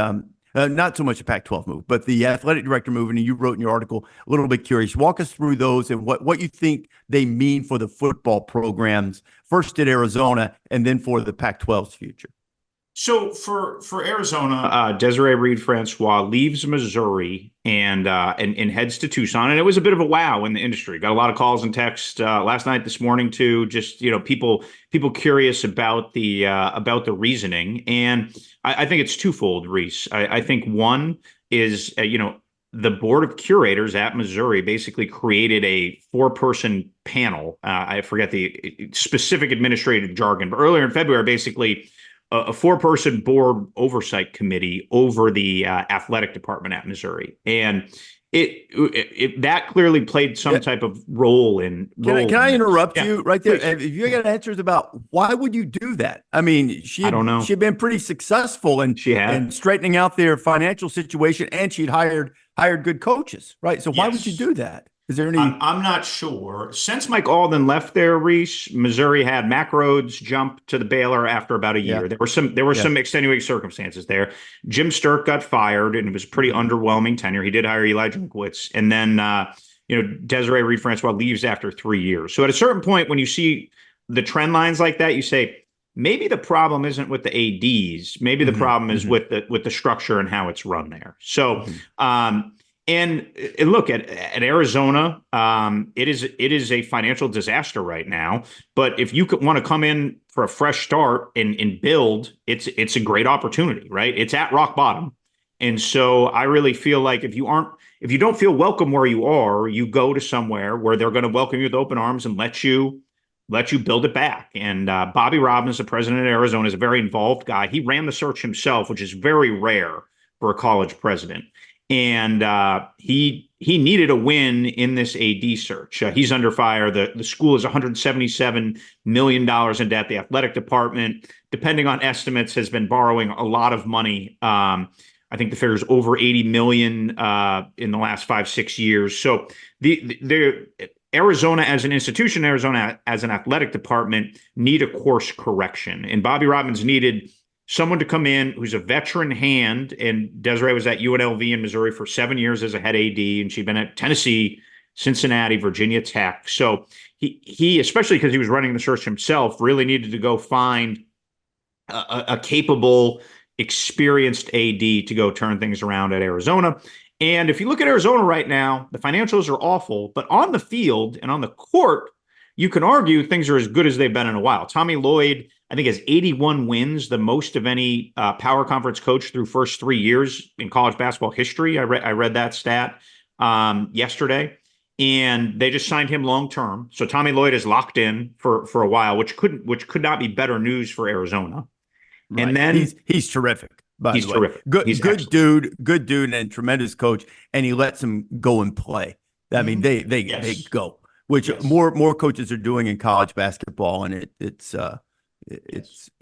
Not so much a Pac-12 move, but the athletic director move, and you wrote in your article, a little bit curious. Walk us through those and what you think they mean for the football programs, first at Arizona and then for the Pac-12's future. So for Arizona, Desireé Reed-Francois leaves Missouri and heads to Tucson, and it was a bit of a wow in the industry. Got a lot of calls and texts last night, this morning too. Just people curious about the reasoning, and I think it's twofold, Rece. I think one is the board of curators at Missouri basically created a 4-person panel. I forget the specific administrative jargon, but earlier in February, basically a 4-person board oversight committee over the athletic department at Missouri, and that clearly played some type of role in. Can I interrupt you right there? If you got answers about why would you do that? I mean, I don't know. She'd been pretty successful in straightening out their financial situation, and she'd hired good coaches, right? So why would you do that? Is there any? I'm not sure. Since Mike Alden left there, Rece, Missouri had Mack Rhodes jump to the Baylor after about a year. There were some extenuating circumstances there. Jim Sturk got fired, and it was a pretty underwhelming tenure. He did hire Eli Drinkwitz, and then Desireé Reed-Francois leaves after 3 years. So at a certain point, when you see the trend lines like that, you say maybe the problem isn't with the ADs. Maybe the problem is with the structure and how it's run there. So. And look at Arizona. It is a financial disaster right now. But if you want to come in for a fresh start and build, it's a great opportunity, right? It's at rock bottom, and so I really feel like if you don't feel welcome where you are, you go to somewhere where they're going to welcome you with open arms and let you build it back. And Bobby Robbins, the president of Arizona, is a very involved guy. He ran the search himself, which is very rare for a college president. And he needed a win in this AD search. He's under fire. The school is $177 million in debt. The athletic department, depending on estimates, has been borrowing a lot of money. I think the figure is over $80 million in the last 5-6 years. So the Arizona as an institution, Arizona as an athletic department need a course correction. And Bobby Robbins needed someone to come in who's a veteran hand, and Desireé was at UNLV in Missouri for 7 years as a head AD, and she'd been at Tennessee, Cincinnati, Virginia Tech. So he especially because he was running the search himself, really needed to go find a capable, experienced AD to go turn things around at Arizona. And if you look at Arizona right now, the financials are awful, but on the field and on the court, you can argue things are as good as they've been in a while. Tommy Lloyd, I think, has 81 wins, the most of any power conference coach through first 3 years in college basketball history. I read that stat yesterday, and they just signed him long term. So Tommy Lloyd is locked in for a while, which could not be better news for Arizona. Right. And then he's terrific. He's terrific. Good dude, and tremendous coach. And he lets him go and play. I mean, they go, which more coaches are doing in college basketball, and it's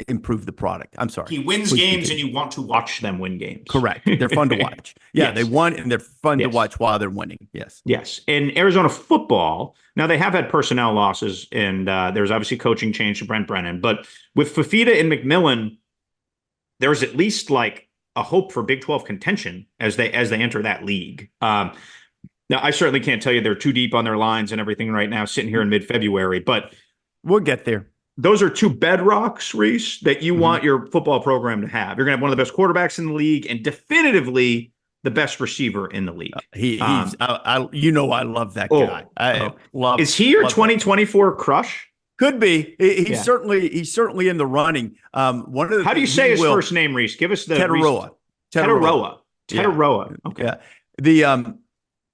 improved the product. I'm sorry. He wins games and you want to watch them win games. Correct. They're fun to watch. Yeah, they won and they're fun to watch while they're winning. Yes. Yes. And Arizona football, now they have had personnel losses, and there's obviously coaching change to Brent Brennan. But with Fafita and McMillan, there's at least like a hope for Big 12 contention as they enter that league. Now, I certainly can't tell you they're too deep on their lines and everything right now, sitting here in mid-February, but we'll get there. Those are two bedrocks, Rece, that you want your football program to have. You're going to have one of the best quarterbacks in the league and definitively the best receiver in the league. I love that guy. I love. Is he your 2024 crush? Could be. He's certainly in the running. One of the How do you say his first name, Rece? Give us the Tataroa. Tataroa. Okay. Yeah.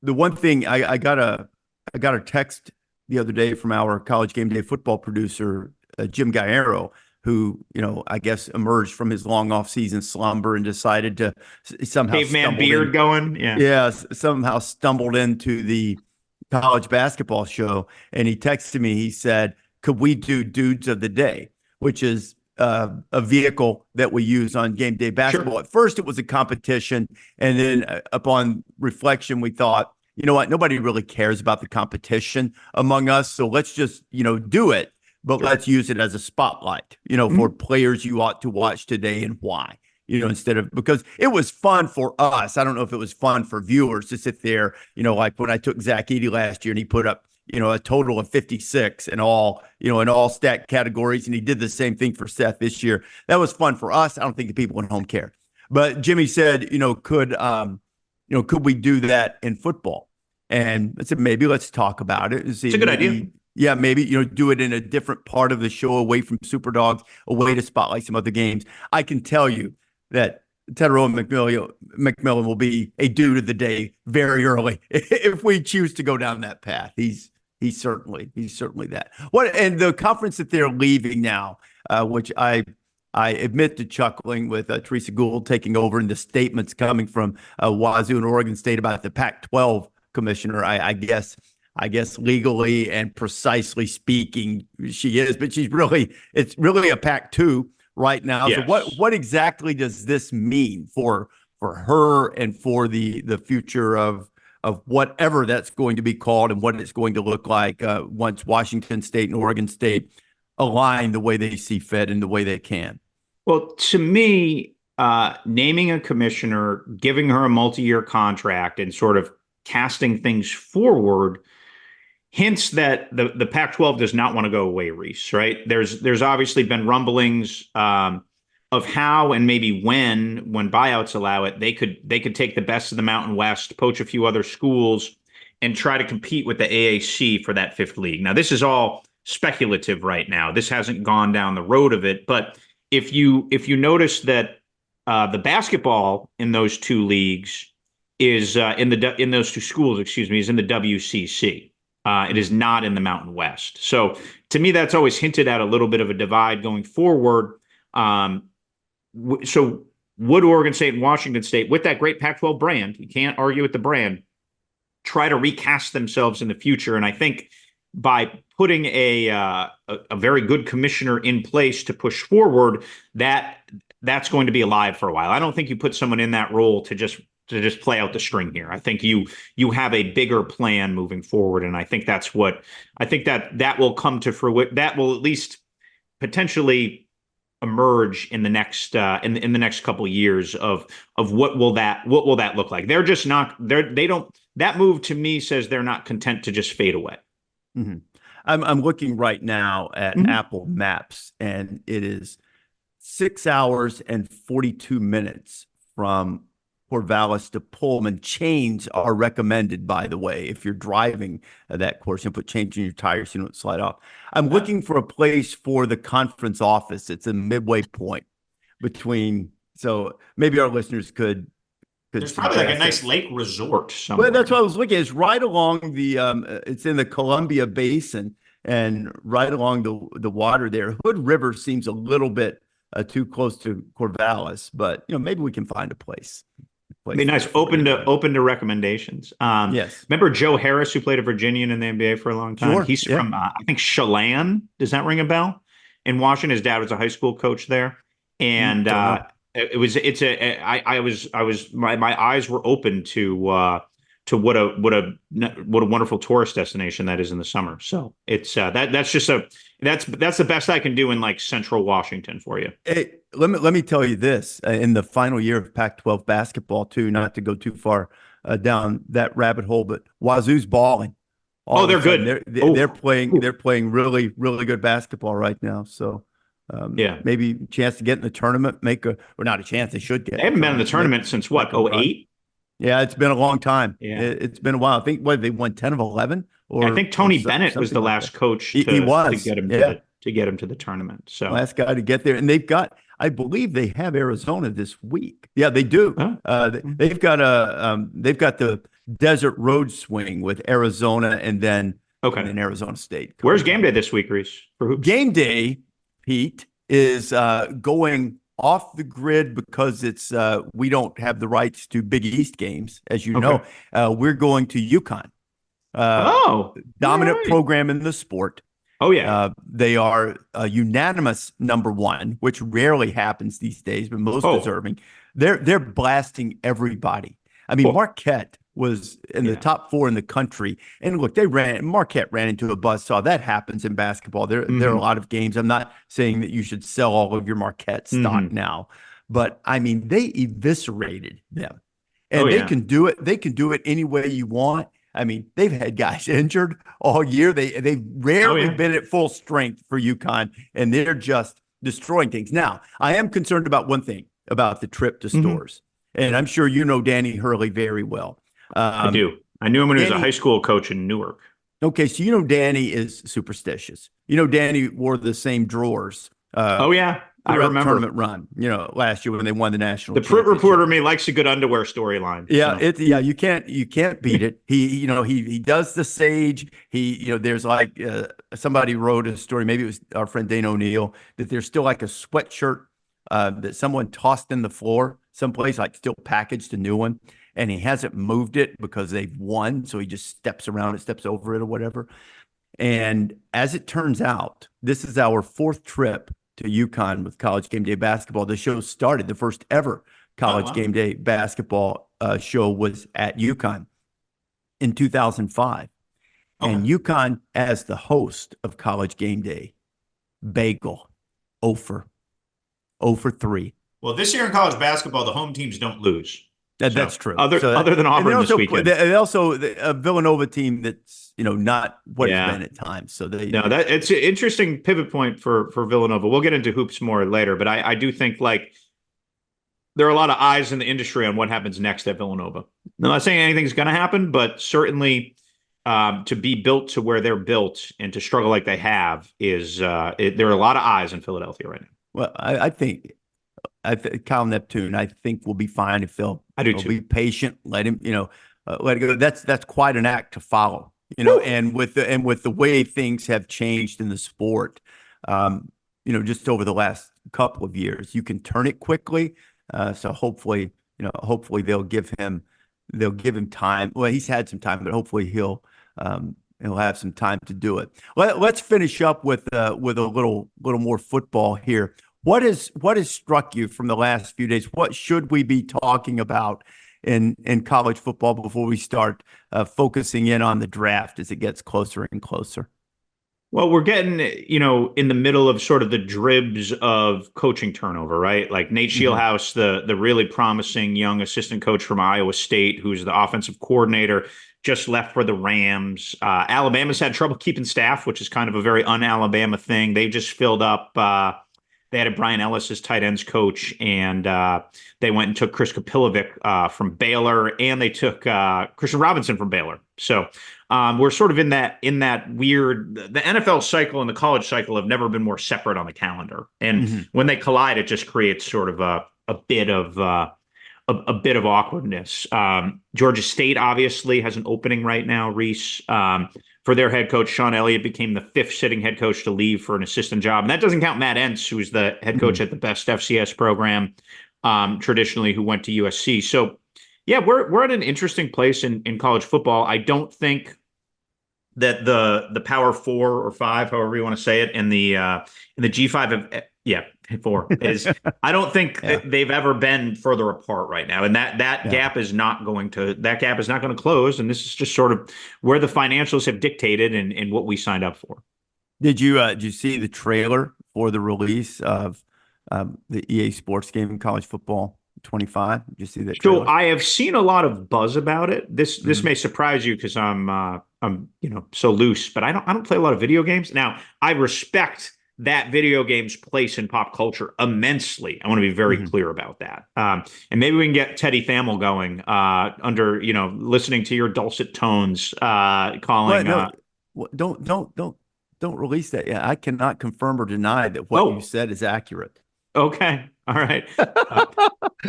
The one thing I got a text the other day from our College Game Day football producer, Jim Guerrero, who, I guess emerged from his long off-season slumber and decided to somehow caveman beard going. Yeah, somehow stumbled into the college basketball show. And he texted me, he said, could we do Dudes of the Day, which is a vehicle that we use on Game Day basketball. Sure. At first, it was a competition. And then upon reflection, we thought, you know what, nobody really cares about the competition among us. So let's just, do it. But let's use it as a spotlight, for players you ought to watch today and why, instead of, because it was fun for us. I don't know if it was fun for viewers to sit there, like when I took Zach Edey last year and he put up, a total of 56 in all stat categories. And he did the same thing for Seth this year. That was fun for us. I don't think the people at home cared. But Jimmy said, could we do that in football? And I said, maybe let's talk about it. It's a good idea. Yeah, maybe, do it in a different part of the show, away from Super Dogs, a way to spotlight some other games. I can tell you that Tataroa McMillan will be a dude of the day very early if we choose to go down that path. He's certainly that. And the conference that they're leaving now, which I admit to chuckling with Teresa Gould taking over and the statements coming from Wazoo and Oregon State about the Pac-12 commissioner, I guess legally and precisely speaking, she is, but it's really a Pac-2 right now. Yes. So what exactly does this mean for her and for the future of whatever that's going to be called and what it's going to look like once Washington State and Oregon State align the way they see fit and the way they can? Well, to me, naming a commissioner, giving her a multi-year contract and sort of casting things forward hints that the Pac-12 does not want to go away, Rece, right? There's obviously been rumblings of how and maybe when buyouts allow it, they could take the best of the Mountain West, poach a few other schools, and try to compete with the AAC for that fifth league. Now, this is all speculative right now. This hasn't gone down the road of it, but if you notice that the basketball in those two leagues is in those two schools, is in the WCC. It is not in the Mountain West. So to me, that's always hinted at a little bit of a divide going forward. So would Oregon State and Washington State, with that great Pac-12 brand, you can't argue with the brand, try to recast themselves in the future? And I think by putting a very good commissioner in place to push forward, that's going to be alive for a while. I don't think you put someone in that role to just play out the string here. I think you have a bigger plan moving forward, and I think that will come to fruition. That will at least potentially emerge in the next in the next couple of years of what will that look like. They're just not they don't. That move to me says they're not content to just fade away. Mm-hmm. I'm looking right now at Apple Maps, and it is 6 hours and 42 minutes from Corvallis to Pullman. Chains are recommended, by the way, if you're driving that course, and put chains in your tires so you don't slide off. I'm looking for a place for the conference office. It's a midway point between, so maybe our listeners could there's probably like a nice lake resort somewhere. Well, that's what I was looking at. It's right along the it's in the Columbia Basin and right along the water there. Hood River seems a little bit too close to Corvallis, but maybe we can find a place. Be nice. Open to recommendations. Yes. Remember Joe Harris, who played a Virginian in the NBA for a long time? Sure. He's from I think Chelan. Does that ring a bell? In Washington, his dad was a high school coach there, and my eyes were open to what a wonderful tourist destination that is in the summer. So it's that's the best I can do in like central Washington for you. Hey, let me tell you this, in the final year of Pac-12 basketball too, not to go too far down that rabbit hole, but Wazoo's balling. They're good. They're playing really, really good basketball right now. So maybe a chance to get in the tournament, or not a chance, they should get. They haven't been in the tournament since what, 08? Yeah, it's been a long time. Yeah. It's been a while. I think they won 10 of 11, I think Tony Bennett was the last coach he was. to get him to get him to the tournament. So last guy to get there, and I believe they have Arizona this week. Yeah, they do. Oh. They've got the Desert Road Swing with Arizona, and then Arizona State. Where's game day this week, Rece? For hoops? Game day, Pete, is going off the grid because it's we don't have the rights to Big East games, as you know. We're going to UConn. Dominant program in the sport. Oh, yeah. They are a unanimous number one, which rarely happens these days, but most deserving. They're blasting everybody. I mean, Marquette was in the top 4 in the country. And look, Marquette ran into a buzzsaw. That happens in basketball. There are a lot of games. I'm not saying that you should sell all of your Marquette stock now, but I mean, they eviscerated them. And they can do it. They can do it any way you want. I mean, they've had guys injured all year. They've rarely been at full strength for UConn, and they're just destroying things. Now, I am concerned about one thing about the trip to Storrs, and I'm sure you know Danny Hurley very well. I do. I knew him when he was a high school coach in Newark. Okay, so you know Danny is superstitious. You know Danny wore the same drawers. I remember tournament run. Last year when they won the national. The print reporter me likes a good underwear storyline. Yeah, so. You can't beat it. He does the sage. There's like somebody wrote a story. Maybe it was our friend Dane O'Neill that there's still like a sweatshirt that someone tossed in the floor someplace, like still packaged a new one, and he hasn't moved it because they've won. So he just steps around it, steps over it, or whatever. And as it turns out, this is our 4th trip to UConn with College Game Day Basketball. The show started, the first ever College Game Day Basketball show was at UConn in 2005. And UConn, as the host of College Game Day, Bagel, 0 for 3. Well, this year in college basketball, the home teams don't lose. That's true. Other than Auburn this weekend. They also a Villanova team that's not what it's been at times. So it's an interesting pivot point for Villanova. We'll get into hoops more later, but I do think there are a lot of eyes in the industry on what happens next at Villanova. I'm not saying anything's going to happen, but certainly to be built to where they're built and to struggle like they have there are a lot of eyes in Philadelphia right now. Well, I think Kyle Neptune, I think will be fine if they'll be patient, let him, let it go. That's quite an act to follow, and with the way things have changed in the sport, just over the last couple of years, you can turn it quickly. So hopefully they'll give him time. Well, he's had some time, but hopefully he'll have some time to do it. Let's finish up with a little more football here. What has struck you from the last few days? What should we be talking about in college football before we start focusing in on the draft as it gets closer and closer? Well, we're getting, in the middle of sort of the dribs of coaching turnover, right? Like Nate Scheelhaus, the really promising young assistant coach from Iowa State, who's the offensive coordinator, just left for the Rams. Alabama's had trouble keeping staff, which is kind of a very un-Alabama thing. They just filled up. They had Brian Ellis as tight ends coach, and they went and took Chris Kapilovic from Baylor, and they took Christian Robinson from Baylor. So we're sort of in that weird. The NFL cycle and the college cycle have never been more separate on the calendar, and when they collide, it just creates sort of a bit of awkwardness. Georgia State obviously has an opening right now, Rece. For their head coach, Sean Elliott became the 5th sitting head coach to leave for an assistant job. And that doesn't count Matt Entz, who's the head coach at the best FCS program, traditionally, who went to USC. So, yeah, we're at an interesting place in college football. I don't think that the Power 4 or 5, however you want to say it, in the G5 4 is. I don't think they've ever been further apart right now, and that gap is not going to close. And this is just sort of where the financials have dictated and what we signed up for. Did you see the trailer for the release of the EA Sports game in college football 25? Did you see that trailer? So I have seen a lot of buzz about it. This may surprise you because I'm so loose, but I don't play a lot of video games. Now I respect that video game's place in pop culture immensely. I want to be very clear about that. And maybe we can get Teddy Thamel going under, listening to your dulcet tones, calling. Don't release that. Yeah, I cannot confirm or deny that what you said is accurate. Okay. All right.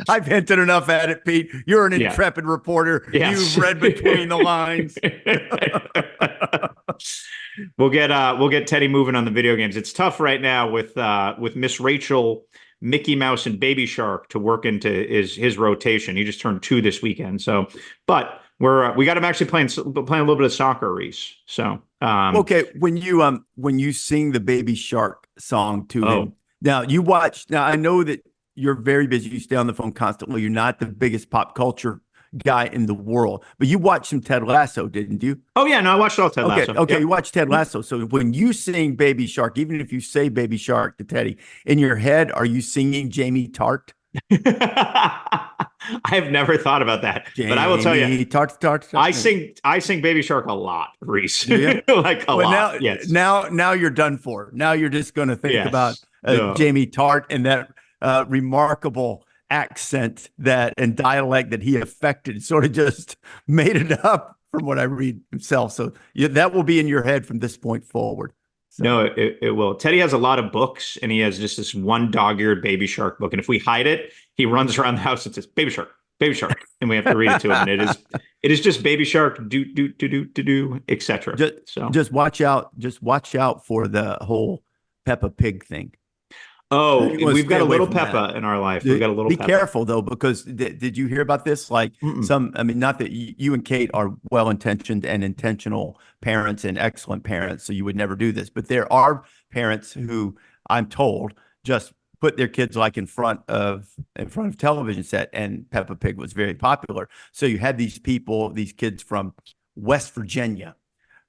I've hinted enough at it, Pete. You're an intrepid reporter. Yes. You've read between the lines. We'll get Teddy moving on the video games. It's tough right now with Miss Rachel, Mickey Mouse, and Baby Shark to work into his rotation. He just turned 2 this weekend. So, but we got him actually playing a little bit of soccer, Rece. So, okay, when you sing the Baby Shark song to him, now I know that you're very busy. You stay on the phone constantly. You're not the biggest pop culture guy in the world, but you watched some Ted Lasso, didn't you? Oh yeah, no, I watched all Ted Lasso. Okay, you watched Ted Lasso. So when you sing Baby Shark, even if you say Baby Shark to Teddy, in your head, are you singing Jamie Tart? I've never thought about that, but I will tell you, Tart. I sing Baby Shark a lot, Rece. Like a lot. Yes. Now you're done for. Now you're just going to think about Jamie Tart and that remarkable accent and dialect that he affected, sort of just made it up from what I read himself. So that will be in your head from this point forward. So. No, it will. Teddy has a lot of books, and he has just this one dog-eared Baby Shark book. And if we hide it, he runs around the house and says, Baby Shark, and we have to read it to him. And it is just Baby Shark, do, etc. Just watch out for the whole Peppa Pig thing. Oh, we've got a little Peppa in our life. We've got a little Be Peppa. careful, though, because did you hear about this? Like not that you and Kate are well-intentioned and intentional parents and excellent parents, so you would never do this. But there are parents who, I'm told, just put their kids like in front of television set, and Peppa Pig was very popular. So you had these kids from West Virginia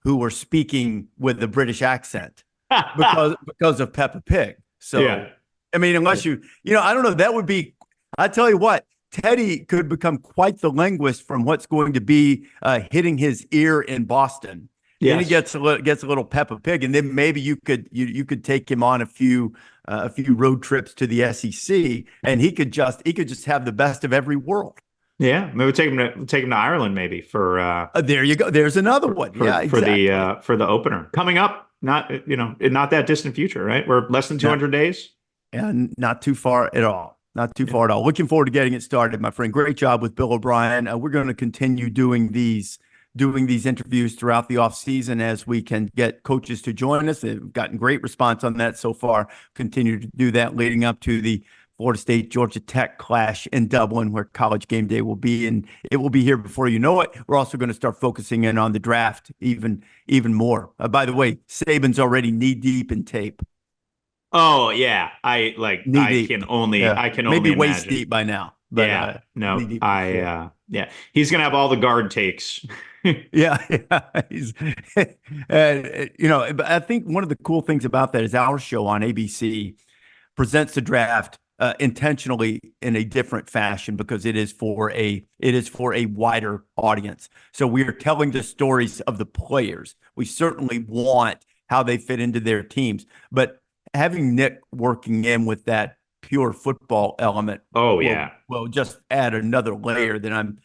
who were speaking with a British accent because of Peppa Pig. So, I mean, unless I don't know, that would be, I tell you what, Teddy could become quite the linguist from what's going to be hitting his ear in Boston. Yes. Then he gets a little Peppa Pig, and then maybe you could take him on a few road trips to the SEC, and he could just have the best of every world. Yeah, maybe take him to Ireland, maybe for. There you go. There's another one. For the opener coming up. Not that distant future, right? We're less than 200 days. And not too far at all. Not too far at all. Looking forward to getting it started, my friend. Great job with Bill O'Brien. We're going to continue doing these interviews throughout the offseason as we can get coaches to join us. They've gotten great response on that so far. Continue to do that leading up to the Florida State, Georgia Tech clash in Dublin, where College Game Day will be, and it will be here before you know it. We're also going to start focusing in on the draft even more. By the way, Saban's already knee deep in tape. Oh yeah, I can only maybe waist deep by now. But, he's going to have all the guard takes. He's, I think one of the cool things about that is our show on ABC presents the draft intentionally in a different fashion because it is for a wider audience. So we are telling the stories of the players. We certainly want how they fit into their teams, but having Nick working in with that pure football element, will just add another layer that I'm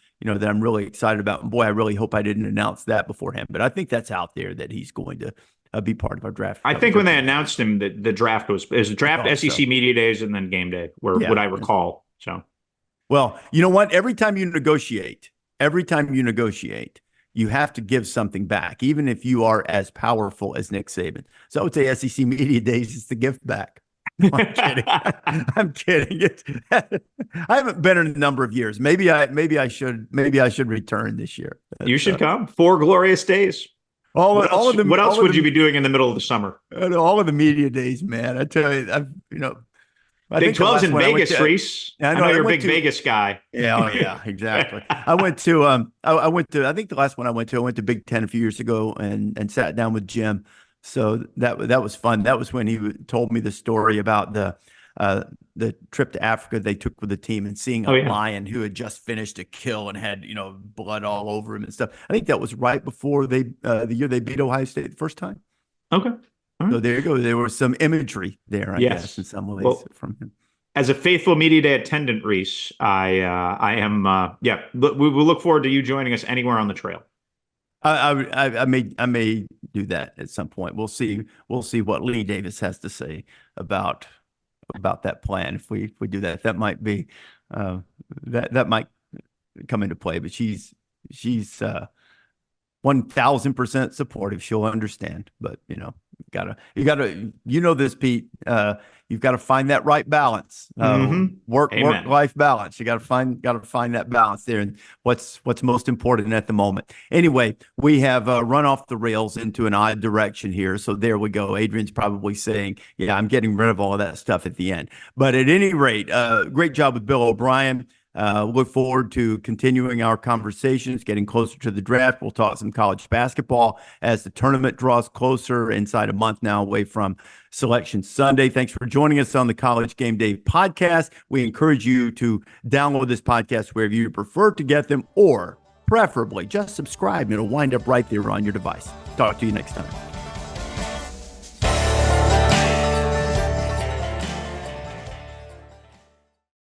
really excited about. And boy, I really hope I didn't announce that beforehand, but I think that's out there that he's going to be part of our draft. I think when they announced him, that the draft was SEC Media Days and then Game Day, what I recall. So, well, you know what? Every time you negotiate, you have to give something back, even if you are as powerful as Nick Saban. So I would say SEC Media Days is the gift back. No, I'm kidding. I'm kidding. I haven't been in a number of years. Maybe I should return this year. You should come. 4 glorious days. What else would you be doing in the middle of the summer? All of the media days, man. I tell you, Big 12's in Vegas, Rece. I know you're a big Vegas guy. Yeah, exactly. I went to I think the last one I went to Big Ten a few years ago and sat down with Jim. So that was fun. That was when he told me the story about the trip to Africa they took with the team and seeing a lion who had just finished a kill and had blood all over him and stuff. I think that was right before the year they beat Ohio State the first time. Okay. So there you go. There was some imagery there, I guess, in some ways from him. As a faithful media day attendant, Rece, I am. We will look forward to you joining us anywhere on the trail. I may do that at some point. We'll see what Lee Davis has to say about that plan. If we do that, that might be that might come into play. But she's 1,000% supportive. She'll understand. But you gotta this, Pete. You've got to find that right balance, work-life balance. You got to find that balance there, and what's most important at the moment. Anyway, we have run off the rails into an odd direction here, so there we go. Adrian's probably saying, "Yeah, I'm getting rid of all of that stuff at the end." But at any rate, great job with Bill O'Brien. Look forward to continuing our conversations, getting closer to the draft. We'll talk some college basketball as the tournament draws closer, inside a month now away from Selection Sunday. Thanks for joining us on the College Game Day Podcast. We encourage you to download this podcast wherever you prefer to get them, or preferably just subscribe and it'll wind up right there on your device. Talk to you next time.